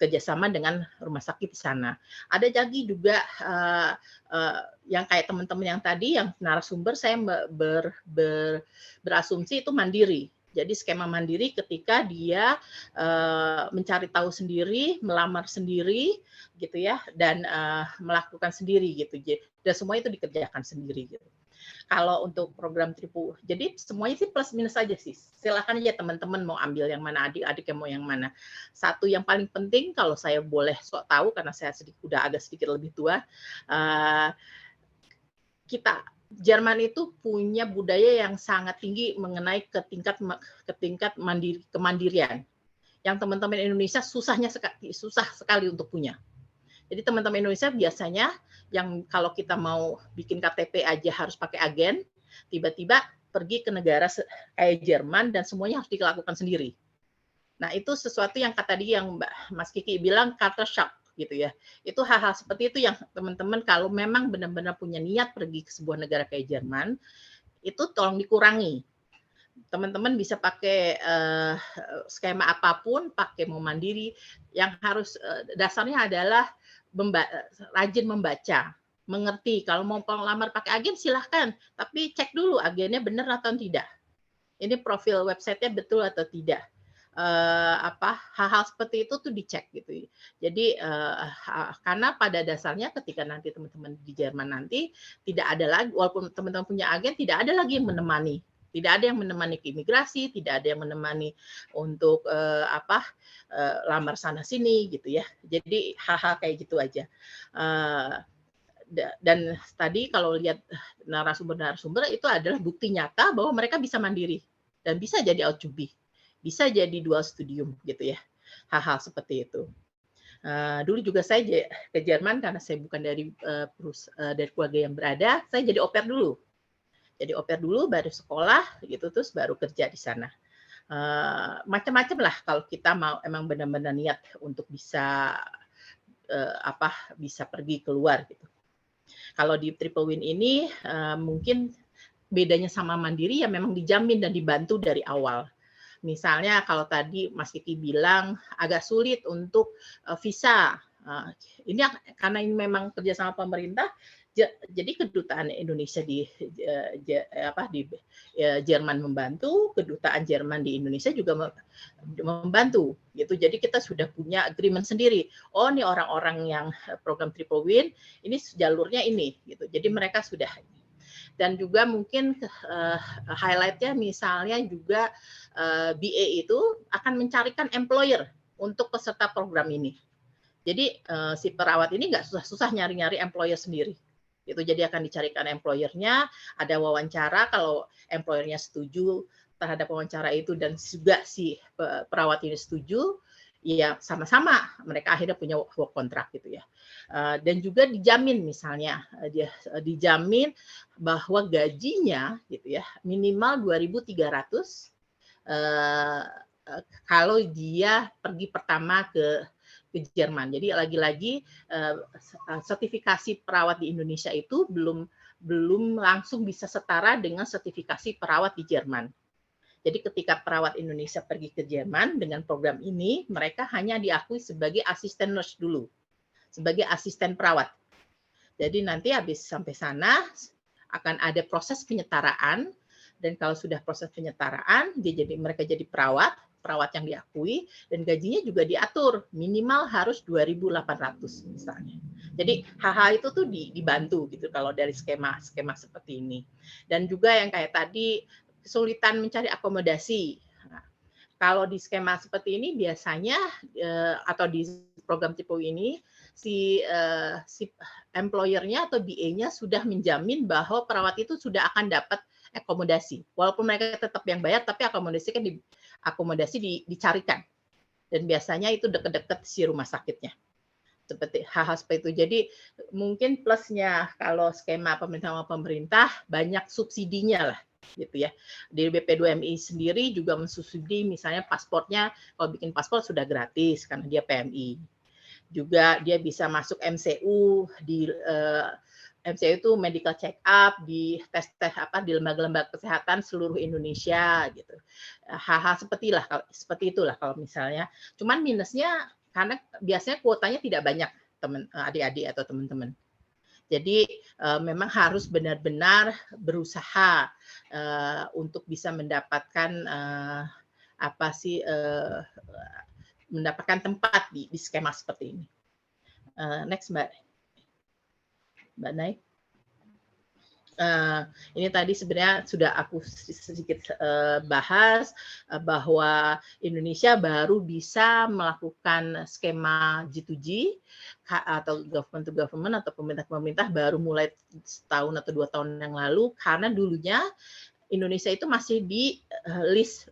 kerjasama dengan rumah sakit di sana. Ada lagi juga yang kayak teman-teman yang tadi, yang narasumber saya berasumsi itu mandiri. Jadi skema mandiri ketika dia mencari tahu sendiri, melamar sendiri, gitu ya, dan melakukan sendiri gitu. Dan semua itu dikerjakan sendiri gitu. Kalau untuk program Tripu, jadi semuanya sih plus minus aja sih. Silakan aja teman-teman mau ambil yang mana, adik-adik yang mau yang mana. Satu yang paling penting kalau saya boleh sok tahu karena saya udah agak sedikit lebih tua, kita Jerman itu punya budaya yang sangat tinggi mengenai ke tingkat kemandirian. Yang teman-teman Indonesia susah sekali untuk punya. Jadi teman-teman Indonesia biasanya yang kalau kita mau bikin KTP aja harus pakai agen, tiba-tiba pergi ke negara kayak Jerman dan semuanya harus dilakukan sendiri. Nah, itu sesuatu yang tadi yang Mas Kiki bilang culture shock gitu ya. Itu hal-hal seperti itu yang teman-teman kalau memang benar-benar punya niat pergi ke sebuah negara kayak Jerman, itu tolong dikurangi. Teman-teman bisa pakai skema apapun, pakai mau mandiri, yang harus dasarnya adalah rajin membaca, mengerti. Kalau mau pelamar pakai agen silahkan, tapi cek dulu agennya benar atau tidak. Ini profil websitenya betul atau tidak. Hal-hal seperti itu tuh dicek gitu. Jadi karena pada dasarnya ketika nanti teman-teman di Jerman nanti tidak ada lagi, walaupun teman-teman punya agen, tidak ada lagi yang menemani. Tidak ada yang menemani ke imigrasi, tidak ada yang menemani untuk lamar sana sini gitu ya. Jadi hal-hal kayak gitu aja. Dan tadi kalau lihat narasumber itu adalah bukti nyata bahwa mereka bisa mandiri dan bisa jadi out-to-be, bisa jadi dual studium gitu ya. Hal-hal seperti itu. Dulu juga saya ke Jerman karena saya bukan dari keluarga yang berada, saya jadi au pair dulu. Jadi au pair dulu, baru sekolah gitu, terus baru kerja di sana. Macam-macam lah kalau kita mau emang benar-benar niat untuk bisa bisa pergi keluar gitu. Kalau di Triple Win ini mungkin bedanya sama mandiri ya memang dijamin dan dibantu dari awal. Misalnya kalau tadi Mas Kiki bilang agak sulit untuk visa. Ini karena ini memang kerjasama pemerintah, jadi kedutaan Indonesia di Jerman membantu, kedutaan Jerman di Indonesia juga membantu gitu. Jadi kita sudah punya agreement sendiri. Oh, ini orang-orang yang program Triple Win ini jalurnya ini gitu. Jadi mereka sudah. Dan juga mungkin highlight-nya misalnya juga BA itu akan mencarikan employer untuk peserta program ini. Jadi si perawat ini nggak susah-susah nyari-nyari employer sendiri. Itu jadi akan dicarikan employer-nya, ada wawancara kalau employer-nya setuju terhadap wawancara itu dan juga si perawat ini setuju, ya sama-sama mereka akhirnya punya work contract gitu ya. Dan juga dijamin misalnya dia dijamin bahwa gajinya gitu ya minimal 2.300 kalau dia pergi pertama ke Jerman. Jadi lagi-lagi sertifikasi perawat di Indonesia itu belum langsung bisa setara dengan sertifikasi perawat di Jerman. Jadi ketika perawat Indonesia pergi ke Jerman dengan program ini, mereka hanya diakui sebagai asisten nurse dulu, sebagai asisten perawat. Jadi nanti habis sampai sana akan ada proses penyetaraan, dan kalau sudah proses penyetaraan, mereka jadi perawat yang diakui, dan gajinya juga diatur, minimal harus 2.800 misalnya. Jadi hal-hal itu tuh dibantu gitu kalau dari skema seperti ini. Dan juga yang kayak tadi, kesulitan mencari akomodasi. Nah, kalau di skema seperti ini biasanya atau di program tipe ini si employer-nya atau BA-nya sudah menjamin bahwa perawat itu sudah akan dapat akomodasi. Walaupun mereka tetap yang bayar, tapi akomodasi dicarikan. Dan biasanya itu dekat-dekat si rumah sakitnya. Seperti hal-hal seperti itu. Jadi mungkin plusnya kalau skema pemerintah banyak subsidinya lah. gitu ya. Di BP2MI sendiri juga mensubsidi misalnya pasportnya, kalau bikin paspor sudah gratis karena dia PMI. Juga dia bisa masuk MCU di MCU itu medical check up, di tes di lembaga-lembaga kesehatan seluruh Indonesia gitu. Hal-hal seperti itulah kalau misalnya. Cuman minusnya karena biasanya kuotanya tidak banyak teman adik-adik atau teman-teman. Jadi memang harus benar-benar berusaha untuk bisa mendapatkan mendapatkan tempat di skema seperti ini. Next Mbak Nay. Ini tadi sebenarnya sudah aku sedikit bahas bahwa Indonesia baru bisa melakukan skema G2G atau government to government atau pemerintah ke pemerintah baru mulai setahun atau 2 tahun yang lalu, karena dulunya Indonesia itu masih di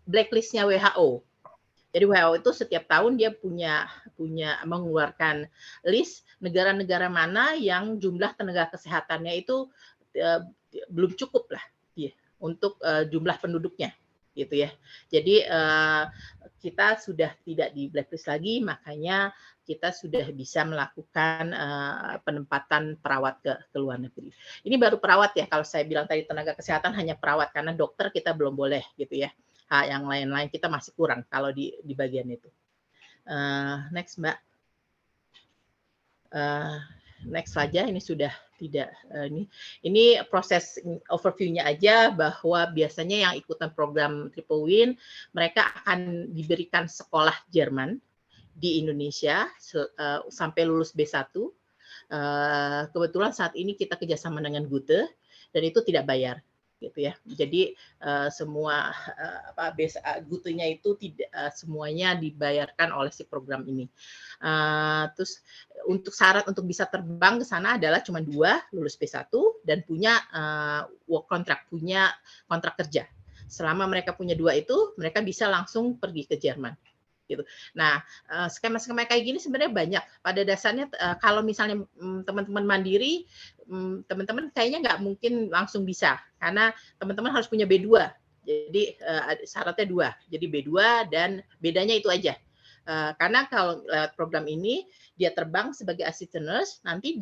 blacklistnya WHO. Jadi WHO itu setiap tahun dia punya mengeluarkan list negara-negara mana yang jumlah tenaga kesehatannya itu belum cukup lah untuk jumlah penduduknya gitu ya. Jadi kita sudah tidak di blacklist lagi, makanya kita sudah bisa melakukan penempatan perawat ke luar negeri. Ini baru perawat ya, kalau saya bilang tadi tenaga kesehatan hanya perawat, karena dokter kita belum boleh gitu ya. Yang lain-lain kita masih kurang kalau di bagian itu. Next Mbak. Next saja, ini sudah tidak ini proses overview-nya aja, bahwa biasanya yang ikutan program Triple Win mereka akan diberikan sekolah Jerman di Indonesia sampai lulus B1. Kebetulan saat ini kita kerjasama dengan Goethe dan itu tidak bayar gitu ya. Jadi semua Goethe-nya itu tidak semuanya dibayarkan oleh si program ini. Terus untuk syarat untuk bisa terbang ke sana adalah cuma 2, lulus P1 dan punya work contract, punya kontrak kerja. Selama mereka punya 2 itu, mereka bisa langsung pergi ke Jerman. Gitu. Nah, skema-skema kayak gini sebenarnya banyak. Pada dasarnya kalau misalnya teman-teman mandiri, teman-teman kayaknya nggak mungkin langsung bisa, karena teman-teman harus punya B2. Jadi syaratnya 2. Jadi B2 dan bedanya itu aja. Karena kalau lewat program ini dia terbang sebagai assistant nurse, nanti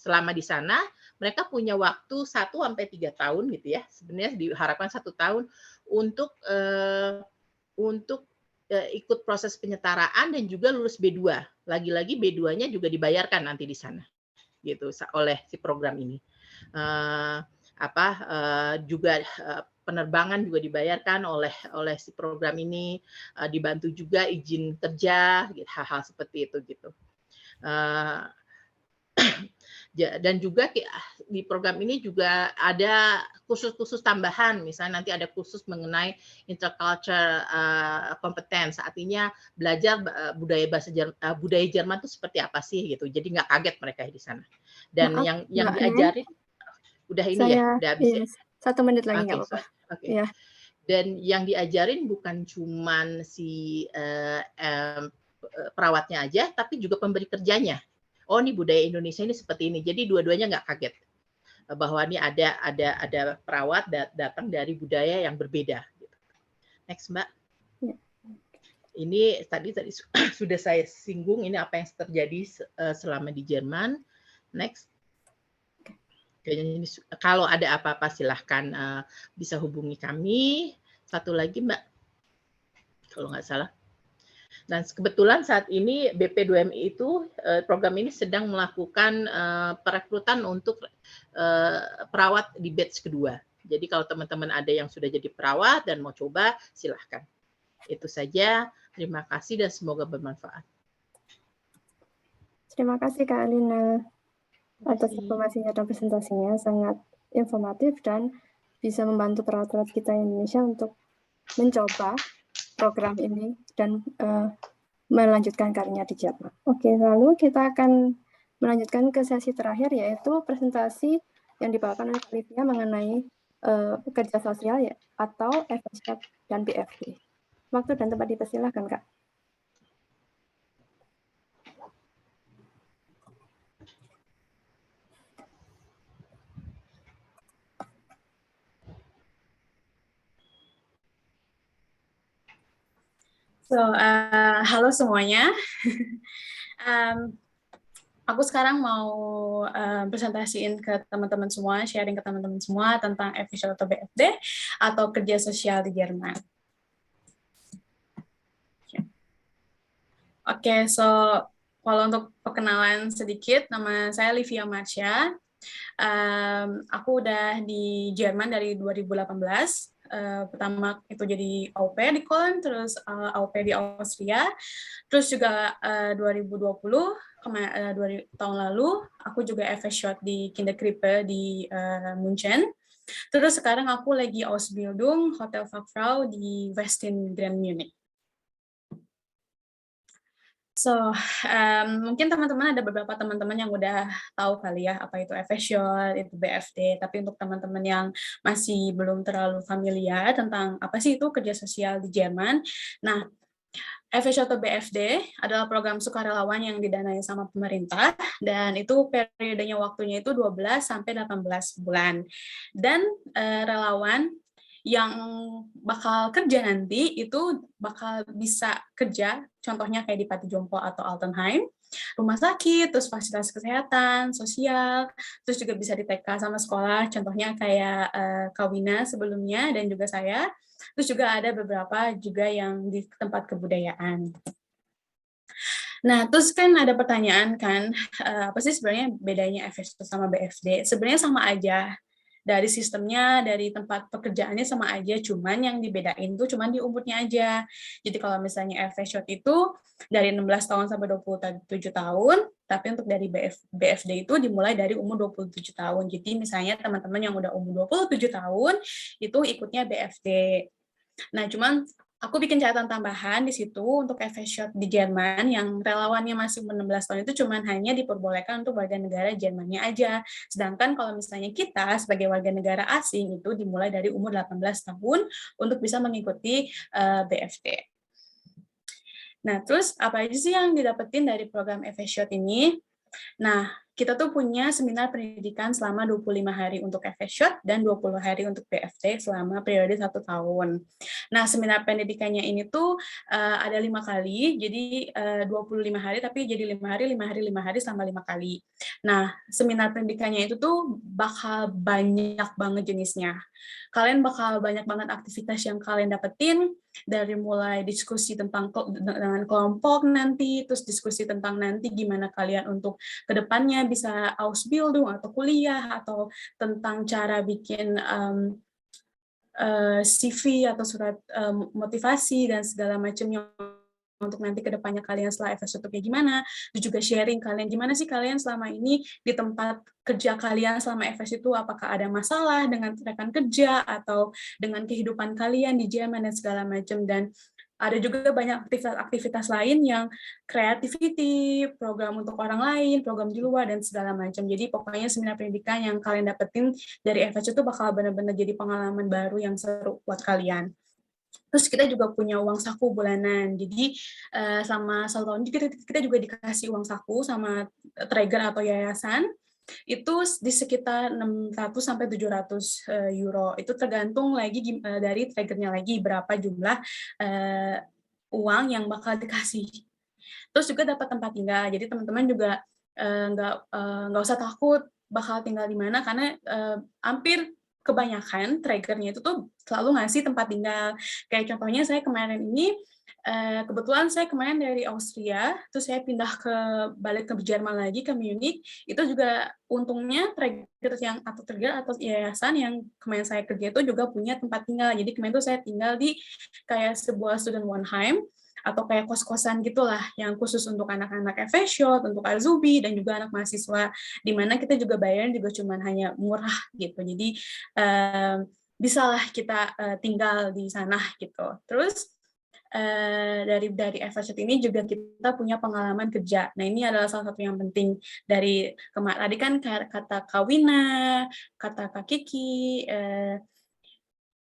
selama di sana mereka punya waktu 1 sampai 3 tahun gitu ya. Sebenarnya diharapkan 1 tahun untuk ikut proses penyetaraan dan juga lulus B2. Lagi-lagi B2-nya juga dibayarkan nanti di sana gitu oleh si program ini. Juga penerbangan juga dibayarkan oleh si program ini, dibantu juga izin kerja, gitu, hal-hal seperti itu gitu. Dan juga di program ini juga ada khusus-khusus tambahan, misalnya nanti ada khusus mengenai interculture competence, artinya belajar budaya Jerman itu seperti apa sih gitu, jadi nggak kaget mereka di sana. Dan yang diajarin udah ini ya, udah habis ya. 1 menit lagi nggak apa-apa. Okay. Ya. Dan yang diajarin bukan cuman si perawatnya aja, tapi juga pemberi kerjanya. Oh, ini budaya Indonesia ini seperti ini. Jadi dua-duanya nggak kaget bahwa ini ada perawat datang dari budaya yang berbeda. Next Mbak. Ya. Ini tadi sudah saya singgung, ini apa yang terjadi selama di Jerman. Next. Kalau ada apa-apa silahkan bisa hubungi kami. Satu lagi Mbak, kalau nggak salah. Dan kebetulan saat ini BP2MI itu program ini sedang melakukan perekrutan untuk perawat di batch kedua. Jadi kalau teman-teman ada yang sudah jadi perawat dan mau coba, silahkan. Itu saja. Terima kasih dan semoga bermanfaat. Terima kasih Kak Alina atas informasinya dan presentasinya, sangat informatif dan bisa membantu perawat-perawat kita Indonesia untuk mencoba program ini dan melanjutkan karirnya di Jerman. Oke, lalu kita akan melanjutkan ke sesi terakhir, yaitu presentasi yang dibawakan oleh Olivia mengenai pekerja sosial ya, atau FSP dan PFD. Waktu dan tempat dipersilahkan, Kak. Halo semuanya. Aku sekarang mau presentasiin ke teman-teman semua, sharing ke teman-teman semua tentang FSJ atau BFD atau kerja sosial di Jerman. Oke, kalau untuk perkenalan sedikit, nama saya Livia Marsha. Aku udah di Jerman dari 2018. Pertama itu jadi au pair di Köln, terus au pair di Austria, terus juga 2020 tahun lalu aku juga FSJ di Kinderkrippe di München. Terus sekarang aku lagi Ausbildung Hotel Fachfrau di Westin Grand Munich. Mungkin teman-teman ada beberapa teman-teman yang udah tahu kali ya apa itu FSJ, itu BFD, tapi untuk teman-teman yang masih belum terlalu familiar tentang apa sih itu kerja sosial di Jerman. Nah, FSJ atau BFD adalah program sukarelawan yang didanai sama pemerintah, dan itu periodenya waktunya itu 12 sampai 18 bulan. Dan relawan yang bakal kerja nanti itu bakal bisa kerja, contohnya kayak di Pati Jompo atau Altenheim, rumah sakit, terus fasilitas kesehatan, sosial, terus juga bisa di TK sama sekolah, contohnya kayak Kawina sebelumnya dan juga saya, terus juga ada beberapa juga yang di tempat kebudayaan. Nah, terus kan ada pertanyaan kan, apa sih sebenarnya bedanya FSJ sama BFD? Sebenarnya sama aja. Dari sistemnya, dari tempat pekerjaannya sama aja, cuman yang dibedain tuh cuman di umurnya aja. Jadi kalau misalnya FSJ itu dari 16 tahun sampai 27 tahun, tapi untuk dari BFD itu dimulai dari umur 27 tahun. Jadi misalnya teman-teman yang udah umur 27 tahun, itu ikutnya BFD. Nah, cuman aku bikin catatan tambahan di situ untuk FSJ di Jerman yang relawannya masih umur 16 tahun itu cuman hanya diperbolehkan untuk warga negara Jermannya aja. Sedangkan kalau misalnya kita sebagai warga negara asing itu dimulai dari umur 18 tahun untuk bisa mengikuti BFD. Nah, terus apa aja sih yang didapetin dari program FSJ ini? Nah, kita tuh punya seminar pendidikan selama 25 hari untuk FSJ dan 20 hari untuk BFD selama periode 1 tahun. Nah, seminar pendidikannya ini tuh ada 5 kali, jadi 25 hari, tapi jadi 5 hari, 5 hari, 5 hari selama 5 kali. Nah, seminar pendidikannya itu tuh bakal banyak banget jenisnya. Kalian bakal banyak banget aktivitas yang kalian dapetin, dari mulai diskusi tentang dengan kelompok nanti, terus diskusi tentang nanti gimana kalian untuk kedepannya bisa Ausbildung atau kuliah, atau tentang cara bikin CV atau surat motivasi dan segala macamnya untuk nanti kedepannya kalian setelah FSJ itu kayak gimana, terus juga sharing kalian gimana sih kalian selama ini di tempat kerja kalian selama FSJ itu, apakah ada masalah dengan rekan kerja atau dengan kehidupan kalian di Jerman dan segala macam. Dan ada juga banyak aktivitas lain yang creativity, program untuk orang lain, program di luar, dan segala macam. Jadi pokoknya seminar pendidikan yang kalian dapetin dari FSJ itu bakal benar-benar jadi pengalaman baru yang seru buat kalian. Terus kita juga punya uang saku bulanan. Jadi selama 1 tahun kita juga dikasih uang saku sama Traeger atau yayasan. Itu di sekitar 600 sampai 700 euro. Itu tergantung lagi dari Traegernya lagi berapa jumlah uang yang bakal dikasih. Terus juga dapat tempat tinggal. Jadi teman-teman juga nggak usah takut bakal tinggal di mana, karena hampir kebanyakan Traegernya itu tuh selalu ngasih tempat tinggal. Kayak contohnya saya kemarin ini, kebetulan saya kemarin dari Austria, terus saya balik ke Jerman lagi, ke Munich, itu juga untungnya Traeger atau yayasan yang kemarin saya kerja itu juga punya tempat tinggal. Jadi kemarin itu saya tinggal di kayak sebuah student Wohnheim, atau kayak kos-kosan gitulah, yang khusus untuk anak-anak FSJ, untuk Azubi, dan juga anak mahasiswa, di mana kita juga bayarnya juga cuma hanya murah gitu. Jadi bisalah kita tinggal di sana gitu. Terus dari FSJ ini juga kita punya pengalaman kerja. Nah, ini adalah salah satu yang penting dari kemarin. Tadi kan kata Kawina, kata Kak Kiki,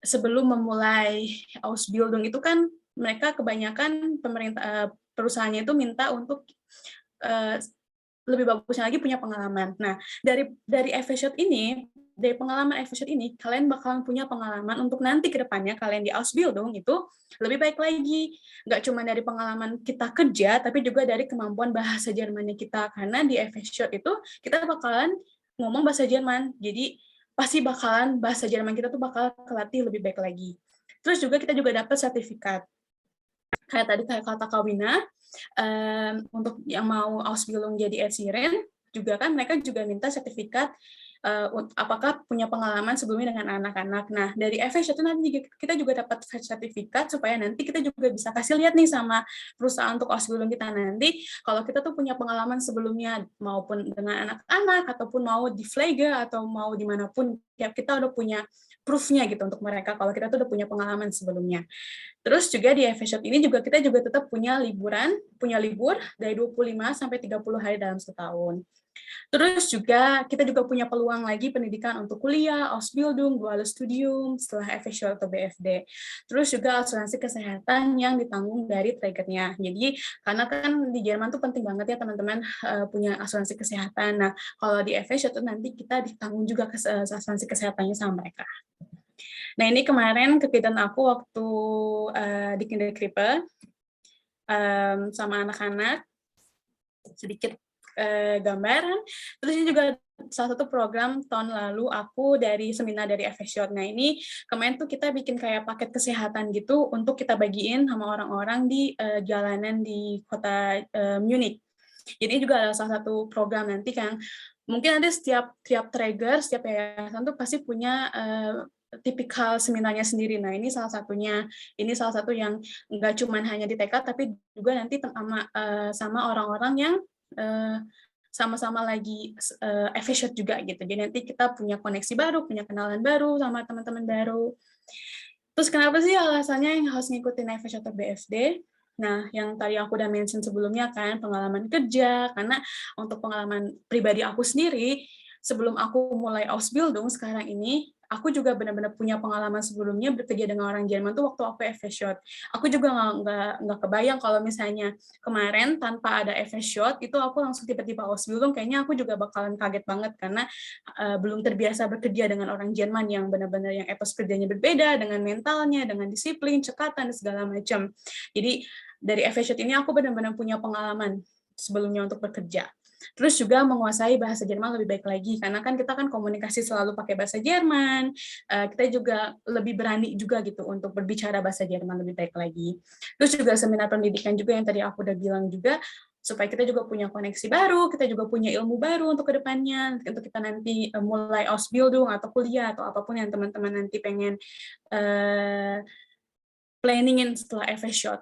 sebelum memulai Ausbildung itu kan mereka kebanyakan perusahaannya itu minta untuk lebih bagusnya lagi punya pengalaman. Nah, dari FSJ ini dari pengalaman FShot ini, kalian bakalan punya pengalaman untuk nanti ke depannya kalian di Ausbildung itu lebih baik lagi. Nggak cuma dari pengalaman kita kerja, tapi juga dari kemampuan bahasa Jermannya kita. Karena di FShot itu kita bakalan ngomong bahasa Jerman, jadi pasti bakalan bahasa Jerman kita tuh bakal kelatih lebih baik lagi. Terus juga kita juga dapat sertifikat. Kayak tadi kayak kata Kawina, untuk yang mau Ausbildung jadi Erziehern, juga kan mereka juga minta sertifikat apakah punya pengalaman sebelumnya dengan anak-anak. Nah, dari FShot itu nanti kita juga dapat sertifikat supaya nanti kita juga bisa kasih lihat nih sama perusahaan untuk Ausbildung kita nanti, kalau kita tuh punya pengalaman sebelumnya, maupun dengan anak-anak, ataupun mau di Pflege, atau mau dimanapun, ya kita udah punya proof-nya gitu untuk mereka, kalau kita tuh udah punya pengalaman sebelumnya. Terus juga di FShot ini juga kita juga tetap punya libur dari 25 sampai 30 hari dalam setahun. Terus juga kita juga punya peluang lagi pendidikan untuk kuliah, Ausbildung, Duales Studium, setelah FShot atau BFD. Terus juga asuransi kesehatan yang ditanggung dari trägernya. Jadi karena kan di Jerman tuh penting banget ya teman-teman punya asuransi kesehatan. Nah kalau di FShot tuh nanti kita ditanggung juga asuransi kesehatannya sama mereka. Nah ini kemarin kegiatan aku waktu di Kinderkrippe sama anak-anak, sedikit gambaran. Terus ini juga salah satu program tahun lalu aku dari seminar dari FShot. Nah ini kemarin tuh kita bikin kayak paket kesehatan gitu untuk kita bagiin sama orang-orang di jalanan di kota Munich. Jadi juga ada salah satu program nanti kan mungkin ada setiap träger, setiap yayasan tuh pasti punya tipikal seminarnya sendiri. Nah ini salah satunya, ini salah satu yang nggak cuma hanya di TK tapi juga nanti sama orang-orang yang sama-sama lagi FShot juga gitu. Jadi nanti kita punya koneksi baru, punya kenalan baru sama teman-teman baru. Terus kenapa sih alasannya yang harus ngikutin FShot atau BFD? Nah, yang tadi aku udah mention sebelumnya kan, pengalaman kerja, karena untuk pengalaman pribadi aku sendiri, sebelum aku mulai Ausbildung sekarang ini, aku juga benar-benar punya pengalaman sebelumnya bekerja dengan orang Jerman tuh waktu aku FShot. Aku juga nggak kebayang kalau misalnya kemarin tanpa ada FShot, itu aku langsung tiba-tiba Ausbildung, kayaknya aku juga bakalan kaget banget karena belum terbiasa bekerja dengan orang Jerman yang benar-benar yang etos kerjanya berbeda, dengan mentalnya, dengan disiplin, cekatan, dan segala macam. Jadi dari FShot ini aku benar-benar punya pengalaman sebelumnya untuk bekerja. Terus juga menguasai bahasa Jerman lebih baik lagi, karena kan kita kan komunikasi selalu pakai bahasa Jerman, kita juga lebih berani juga gitu untuk berbicara bahasa Jerman lebih baik lagi. Terus juga seminar pendidikan juga yang tadi aku udah bilang juga, supaya kita juga punya koneksi baru, kita juga punya ilmu baru untuk kedepannya, untuk kita nanti mulai Ausbildung atau kuliah atau apapun yang teman-teman nanti pengen planningin setelah FShot,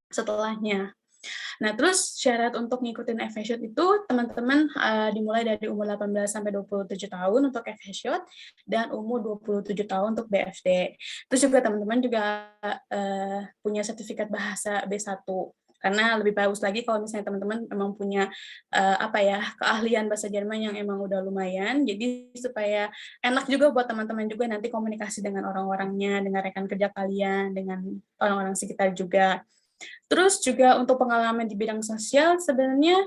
setelahnya. Nah, terus syarat untuk ngikutin FShot itu teman-teman dimulai dari umur 18 sampai 27 tahun untuk FShot dan umur 27 tahun untuk BFD. Terus juga teman-teman juga punya sertifikat bahasa B1. Karena lebih bagus lagi kalau misalnya teman-teman memang punya keahlian bahasa Jerman yang emang udah lumayan, jadi supaya enak juga buat teman-teman juga nanti komunikasi dengan orang-orangnya, dengan rekan kerja kalian, dengan orang-orang sekitar juga. Terus juga untuk pengalaman di bidang sosial sebenarnya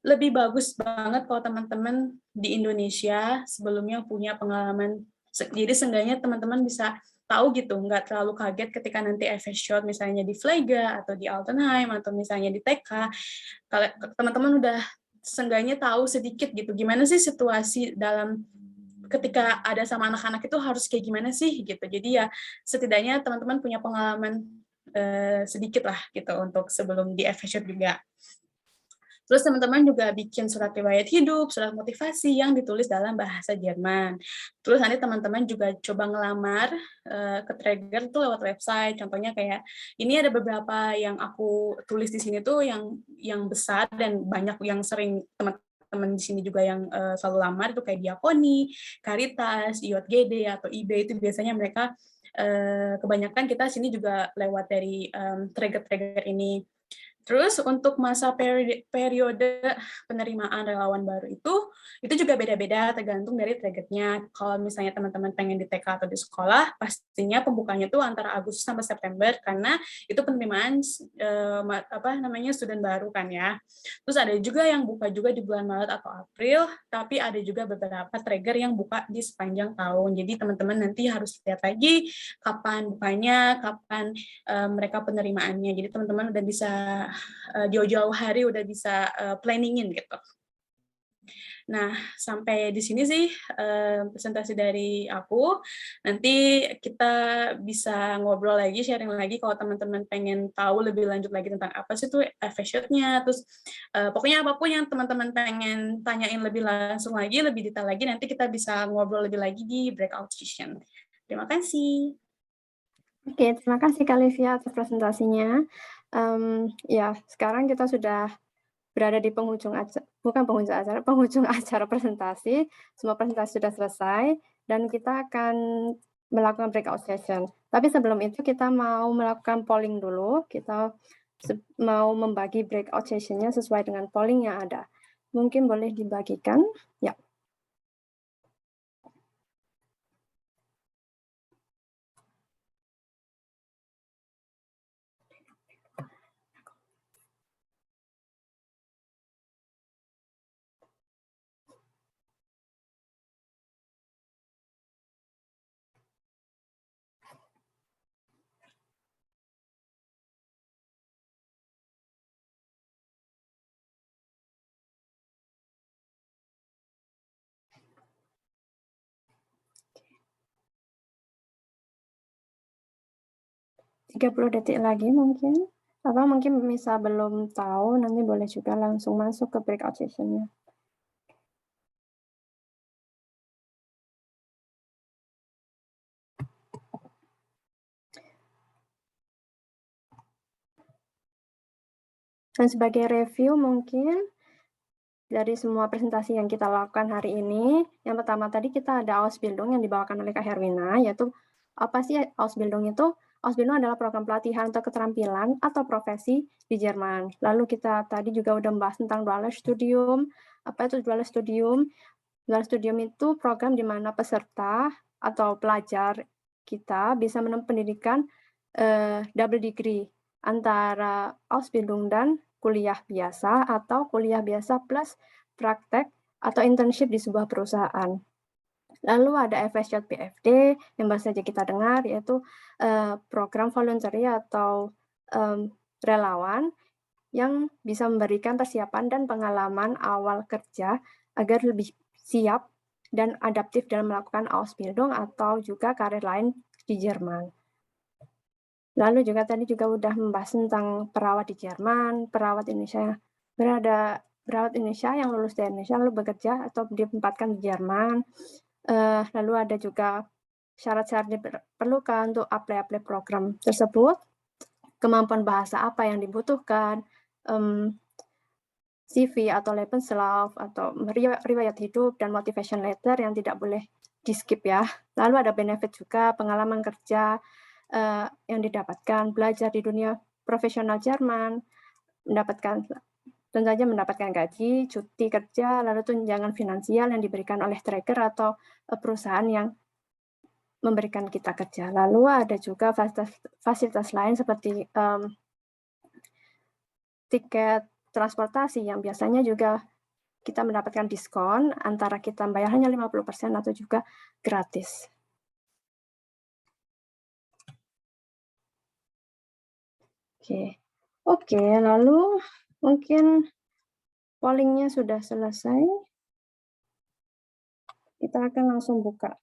lebih bagus banget kalau teman-teman di Indonesia sebelumnya punya pengalaman. Jadi seenggaknya teman-teman bisa tahu gitu, nggak terlalu kaget ketika nanti FShot misalnya di Pflege atau di Altenheim atau misalnya di TK. Kalau teman-teman udah seenggaknya tahu sedikit gitu, gimana sih situasi dalam ketika ada sama anak-anak itu harus kayak gimana sih gitu. Jadi ya setidaknya teman-teman punya pengalaman sedikit lah gitu untuk sebelum di FShot juga. Terus teman-teman juga bikin surat riwayat hidup, surat motivasi yang ditulis dalam bahasa Jerman. Terus nanti teman-teman juga coba ngelamar ke träger tuh lewat website. Contohnya kayak ini ada beberapa yang aku tulis di sini tuh yang besar dan banyak yang sering teman-teman di sini juga yang selalu lamar itu kayak Diakoni, Caritas, IJGD atau IB, itu biasanya mereka kebanyakan kita sini juga lewat dari träger-träger ini. Terus untuk masa periode penerimaan relawan baru itu juga beda-beda tergantung dari targetnya. Kalau misalnya teman-teman pengen di TK atau di sekolah, pastinya pembukanya tuh antara Agustus sampai September karena itu penerimaan student baru kan ya. Terus ada juga yang buka juga di bulan Maret atau April, tapi ada juga beberapa trigger yang buka di sepanjang tahun. Jadi teman-teman nanti harus lihat lagi kapan bukanya, kapan mereka penerimaannya. Jadi teman-teman udah bisa jauh-jauh hari udah bisa planningin gitu. Nah, sampai di sini sih presentasi dari aku. Nanti kita bisa ngobrol lagi, sharing lagi kalau teman-teman pengen tahu lebih lanjut lagi tentang apa sih itu FS-nya. Terus pokoknya apapun yang teman-teman pengen tanyain lebih langsung lagi, lebih detail lagi, nanti kita bisa ngobrol lebih lagi di breakout session. Terima kasih. Oke, terima kasih Kak Livia atas presentasinya. Ya, sekarang kita sudah berada di penghujung acara presentasi. Semua presentasi sudah selesai dan kita akan melakukan breakout session. Tapi sebelum itu kita mau melakukan polling dulu. Kita mau membagi breakout session-nya sesuai dengan polling yang ada. Mungkin boleh dibagikan? Ya. Tiga 30 detik lagi mungkin. Atau mungkin bisa belum tahu, nanti boleh juga langsung masuk ke breakout session-nya. Dan sebagai review mungkin dari semua presentasi yang kita lakukan hari ini, yang pertama tadi kita ada Ausbildung yang dibawakan oleh Kak Herwina, yaitu apa sih Ausbildung itu? Ausbildung adalah program pelatihan untuk keterampilan atau profesi di Jerman. Lalu kita tadi juga udah membahas tentang Dual Studium. Apa itu Dual Studium? Dual Studium itu program di mana peserta atau pelajar kita bisa menempuh pendidikan double degree antara Ausbildung dan kuliah biasa atau kuliah biasa plus praktek atau internship di sebuah perusahaan. Lalu ada FSJ PFD yang baru saja kita dengar, yaitu program voluntary atau relawan yang bisa memberikan persiapan dan pengalaman awal kerja agar lebih siap dan adaptif dalam melakukan Ausbildung atau juga karir lain di Jerman. Lalu juga tadi juga udah membahas tentang perawat di Jerman, perawat Indonesia yang lulus dari Indonesia lalu bekerja atau ditempatkan di Jerman. Lalu ada juga syarat-syarat diperlukan untuk apply program tersebut, kemampuan bahasa apa yang dibutuhkan, CV atau Lebenslauf atau riwayat hidup dan motivation letter yang tidak boleh di-skip ya. Lalu ada benefit juga, pengalaman kerja yang didapatkan, belajar di dunia profesional Jerman, tentu saja mendapatkan gaji, cuti kerja, lalu tunjangan finansial yang diberikan oleh tracker atau perusahaan yang memberikan kita kerja. Lalu ada juga fasilitas lain seperti tiket transportasi yang biasanya juga kita mendapatkan diskon antara kita bayar hanya 50% atau juga gratis. Oke, lalu mungkin polling-nya sudah selesai. Kita akan langsung buka.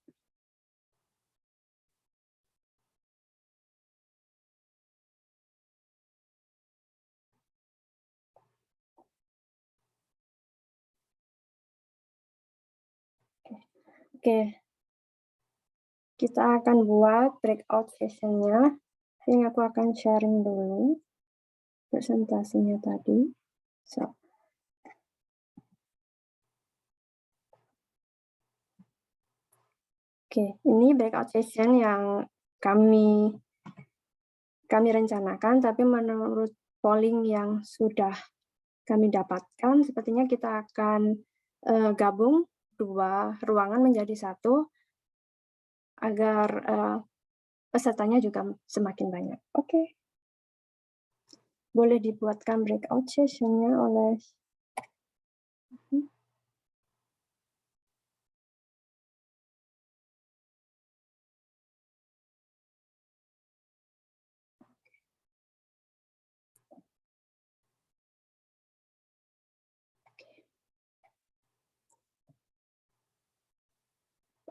Oke, kita akan buat breakout session-nya. Ini aku akan sharing dulu presentasinya tadi. Oke, ini breakout session yang kami rencanakan, tapi menurut polling yang sudah kami dapatkan, sepertinya kita akan gabung 2 ruangan menjadi 1 agar pesertanya juga semakin banyak. Oke. Boleh dibuatkan breakout session-nya oleh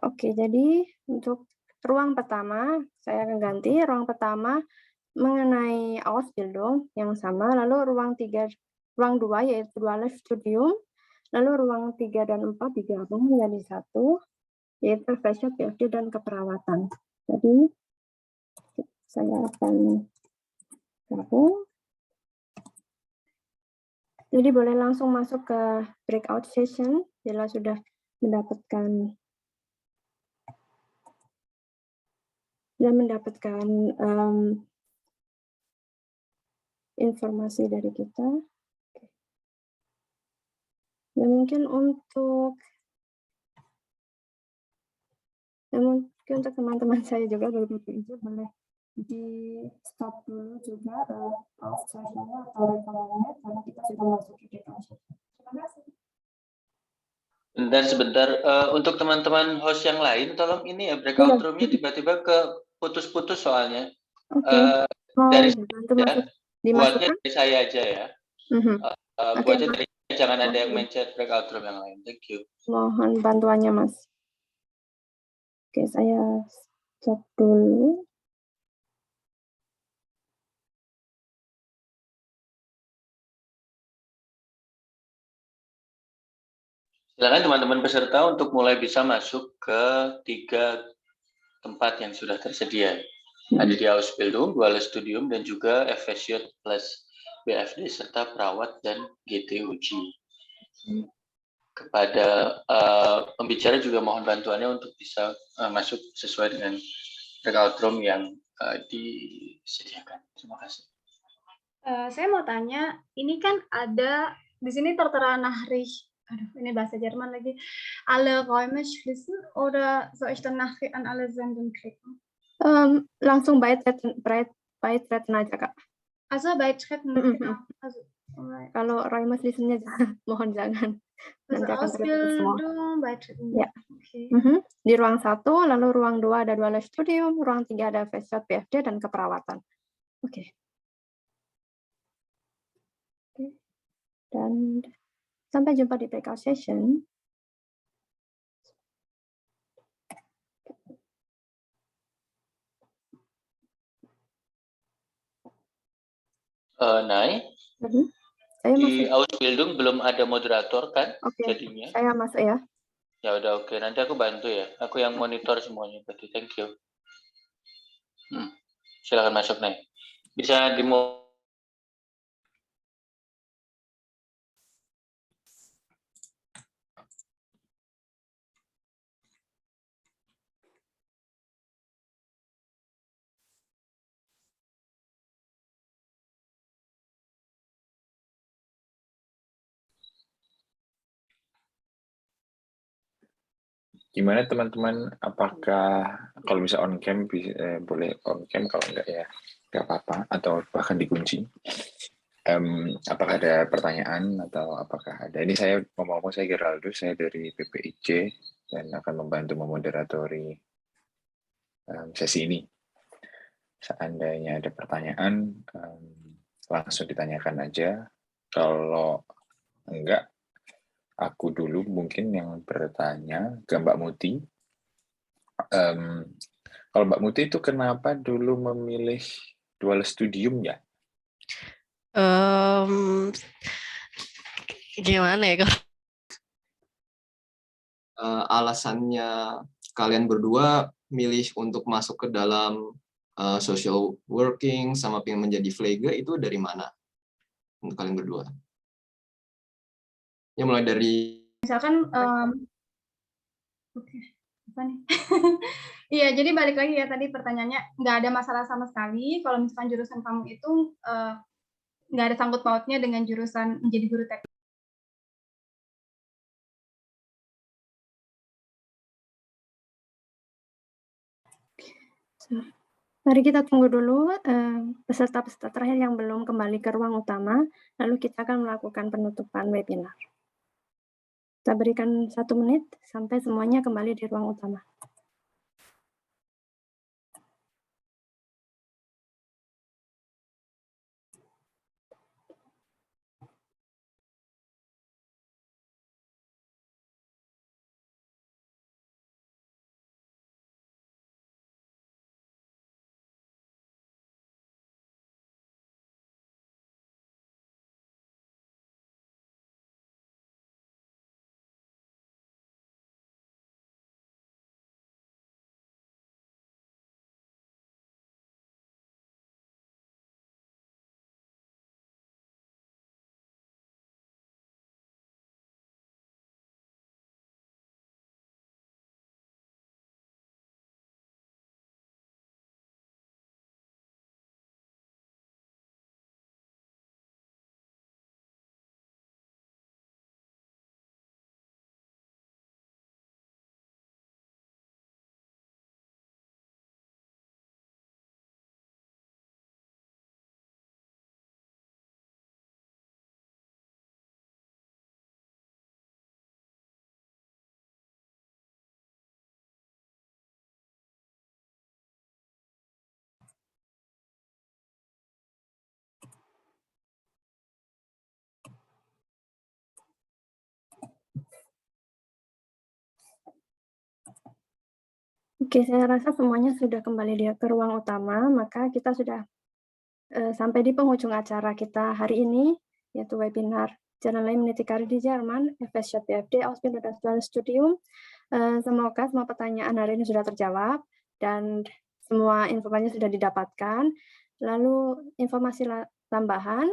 Oke, jadi untuk ruang pertama, saya akan ganti ruang pertama mengenai Ausbildung yang sama, lalu ruang 2 yaitu Duales Studium, lalu ruang 3 dan 4 digabung menjadi 1, yaitu Fashion, PhD, dan keperawatan. Jadi, saya akan gabung. Jadi boleh langsung masuk ke breakout session, bila sudah mendapatkan informasi dari kita. Dan mungkin untuk teman-teman saya juga dari BPIJ boleh di stop dulu juga off session-nya atau recorder-nya karena kita sudah masuk ke breakout session. Terima kasih. Sebentar, untuk teman-teman host yang lain, tolong ini ya breakout room-nya tiba-tiba ke putus-putus soalnya. Oke. Dari bantu ya, masuk, buatnya dimasukkan. dari saya aja ya. Buatnya dari jangan ada yang mencet breakout room yang lain. Thank you. Mohon bantuannya, Mas. Oke, saya stop dulu. Silakan teman-teman peserta untuk mulai bisa masuk ke 3 tempat yang sudah tersedia. Ada di Ausbildung, Duales Studium, dan juga FSJ plus BFD serta perawat dan GT Uji. Kepada pembicara juga mohon bantuannya untuk bisa masuk sesuai dengan breakout room yang disediakan. Terima kasih. Saya mau tanya, ini kan ada di sini tertera Nachricht. Aduh, ini bahasa Jerman lagi. Alle Räume schließen oder soll ich dann Nachricht an alle senden klicken? Langsung beitreten aja, Kak. Also beitreten. Genau. Also, kalau Räume schließen-nya mohon jangan. Also Nanti akan tertutup semua. Ausbildung, beitreten. Ya. Okay. Di ruang 1, lalu ruang 2 ada Duales Studium, ruang 3 ada FSJ, PFD, dan keperawatan. Oke. Dan sampai jumpa di breakout session. Nai, Saya di masuk. Ausbildung belum ada moderator kan? Oke, jadinya. saya masuk ya. Ya udah oke, nanti aku bantu ya. Aku yang monitor semuanya berarti. Thank you. Silakan masuk Nai. Bisa dimulai. Gimana teman-teman? Apakah kalau bisa on cam boleh on cam, kalau enggak ya nggak apa-apa, atau bahkan dikunci. Apakah ada pertanyaan atau apakah ada? Ini saya ngomong-ngomong, saya Geraldo, saya dari BPIJ dan akan membantu memoderatori sesi ini. Seandainya ada pertanyaan, langsung ditanyakan aja. Kalau enggak, aku dulu mungkin yang bertanya ke Mbak Muti. Kalau Mbak Muti itu kenapa dulu memilih Duales Studium ya? Gimana ya? Alasannya kalian berdua milih untuk masuk ke dalam social working sama pengen menjadi Pflege itu dari mana untuk kalian berdua? Ya mulai dari misalkan oke, apa nih? Iya, jadi balik lagi ya tadi pertanyaannya, nggak ada masalah sama sekali kalau misalkan jurusan kamu itu nggak ada sangkut pautnya dengan jurusan menjadi guru TK. Mari kita tunggu dulu peserta-peserta terakhir yang belum kembali ke ruang utama, lalu kita akan melakukan penutupan webinar. Kita berikan 1 menit sampai semuanya kembali di ruang utama. Oke, saya rasa semuanya sudah kembali ke ruang utama, maka kita sudah sampai di penghujung acara kita hari ini, yaitu webinar Journaling Meniti Karir di Jerman, FSJ BFD, Ausbildung dan Dual Studium. Semoga semua pertanyaan hari ini sudah terjawab, dan semua informasinya sudah didapatkan. Lalu informasi tambahan,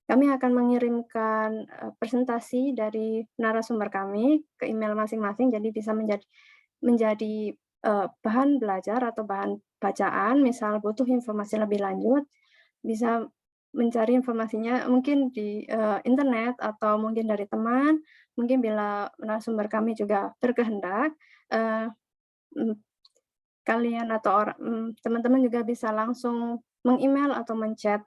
kami akan mengirimkan presentasi dari narasumber kami ke email masing-masing, jadi bisa menjadi bahan belajar atau bahan bacaan. Misal butuh informasi lebih lanjut, bisa mencari informasinya mungkin di internet atau mungkin dari teman. Mungkin bila narasumber kami juga berkehendak, kalian atau teman-teman juga bisa langsung meng-email atau men-chat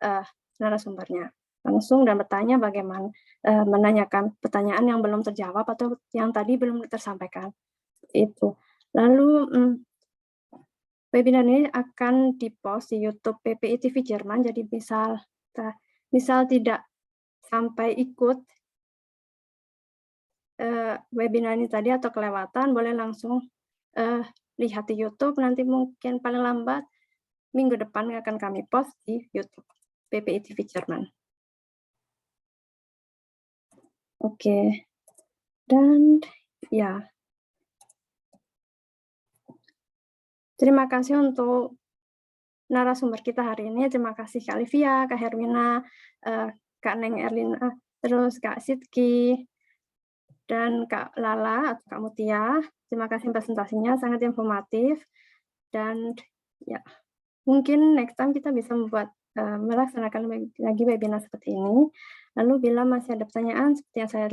narasumbernya langsung dan bertanya bagaimana, menanyakan pertanyaan yang belum terjawab atau yang tadi belum tersampaikan. Itu. Lalu webinar ini akan di-post di YouTube PPI TV Jerman, jadi misal tidak sampai ikut webinar ini tadi atau kelewatan, boleh langsung lihat di YouTube, nanti mungkin paling lambat minggu depan akan kami post di YouTube PPI TV Jerman. Oke, dan ya, terima kasih untuk narasumber kita hari ini. Terima kasih Kak Livia, Kak Hermina, Kak Neng Erlina, terus Kak Sidki, dan Kak Lala atau Kak Mutia. Terima kasih presentasinya, sangat informatif. Dan ya, mungkin next time kita bisa melaksanakan lagi webinar seperti ini. Lalu bila masih ada pertanyaan seperti yang saya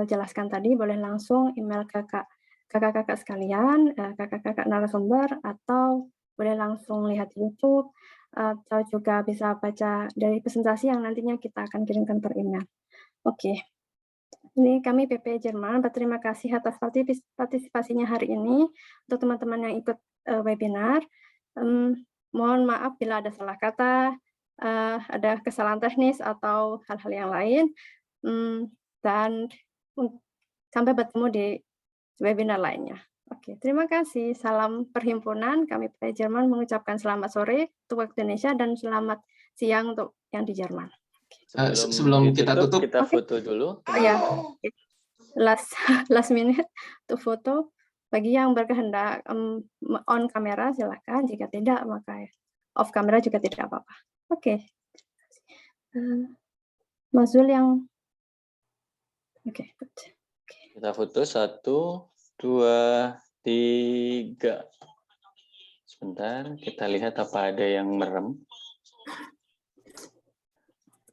jelaskan tadi, boleh langsung email ke kakak-kakak sekalian, kakak-kakak narasumber, atau boleh langsung lihat di YouTube, atau juga bisa baca dari presentasi yang nantinya kita akan kirimkan per email. Oke, ini kami PP Jerman berterima kasih atas partisipasinya hari ini. Untuk teman-teman yang ikut webinar, mohon maaf bila ada salah kata, ada kesalahan teknis atau hal-hal yang lain, dan sampai bertemu di webinar lainnya. Oke, terima kasih. Salam perhimpunan. Kami PP Jerman mengucapkan selamat sore untuk waktu Indonesia dan selamat siang untuk yang di Jerman. Sebelum kita tutup, kita foto dulu. Ya, last minute untuk foto. Bagi yang berkehendak on kamera silakan. Jika tidak, maka off kamera juga tidak apa-apa. Oke. Mas Zul yang oke. Kita foto 1, 2, 3. Sebentar, kita lihat apa ada yang merem.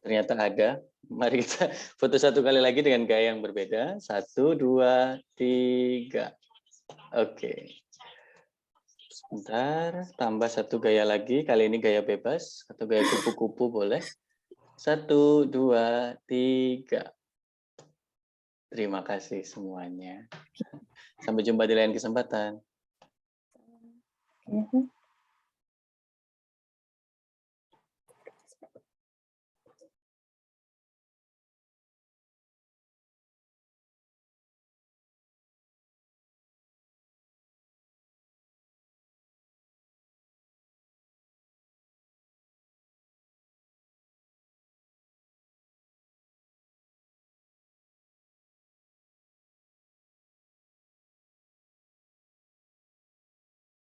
Ternyata ada. Mari kita foto satu kali lagi dengan gaya yang berbeda. 1, 2, 3. Oke. Sebentar, tambah satu gaya lagi. Kali ini gaya bebas atau gaya kupu-kupu boleh. 1, 2, 3. Terima kasih semuanya. Sampai jumpa di lain kesempatan. Oke.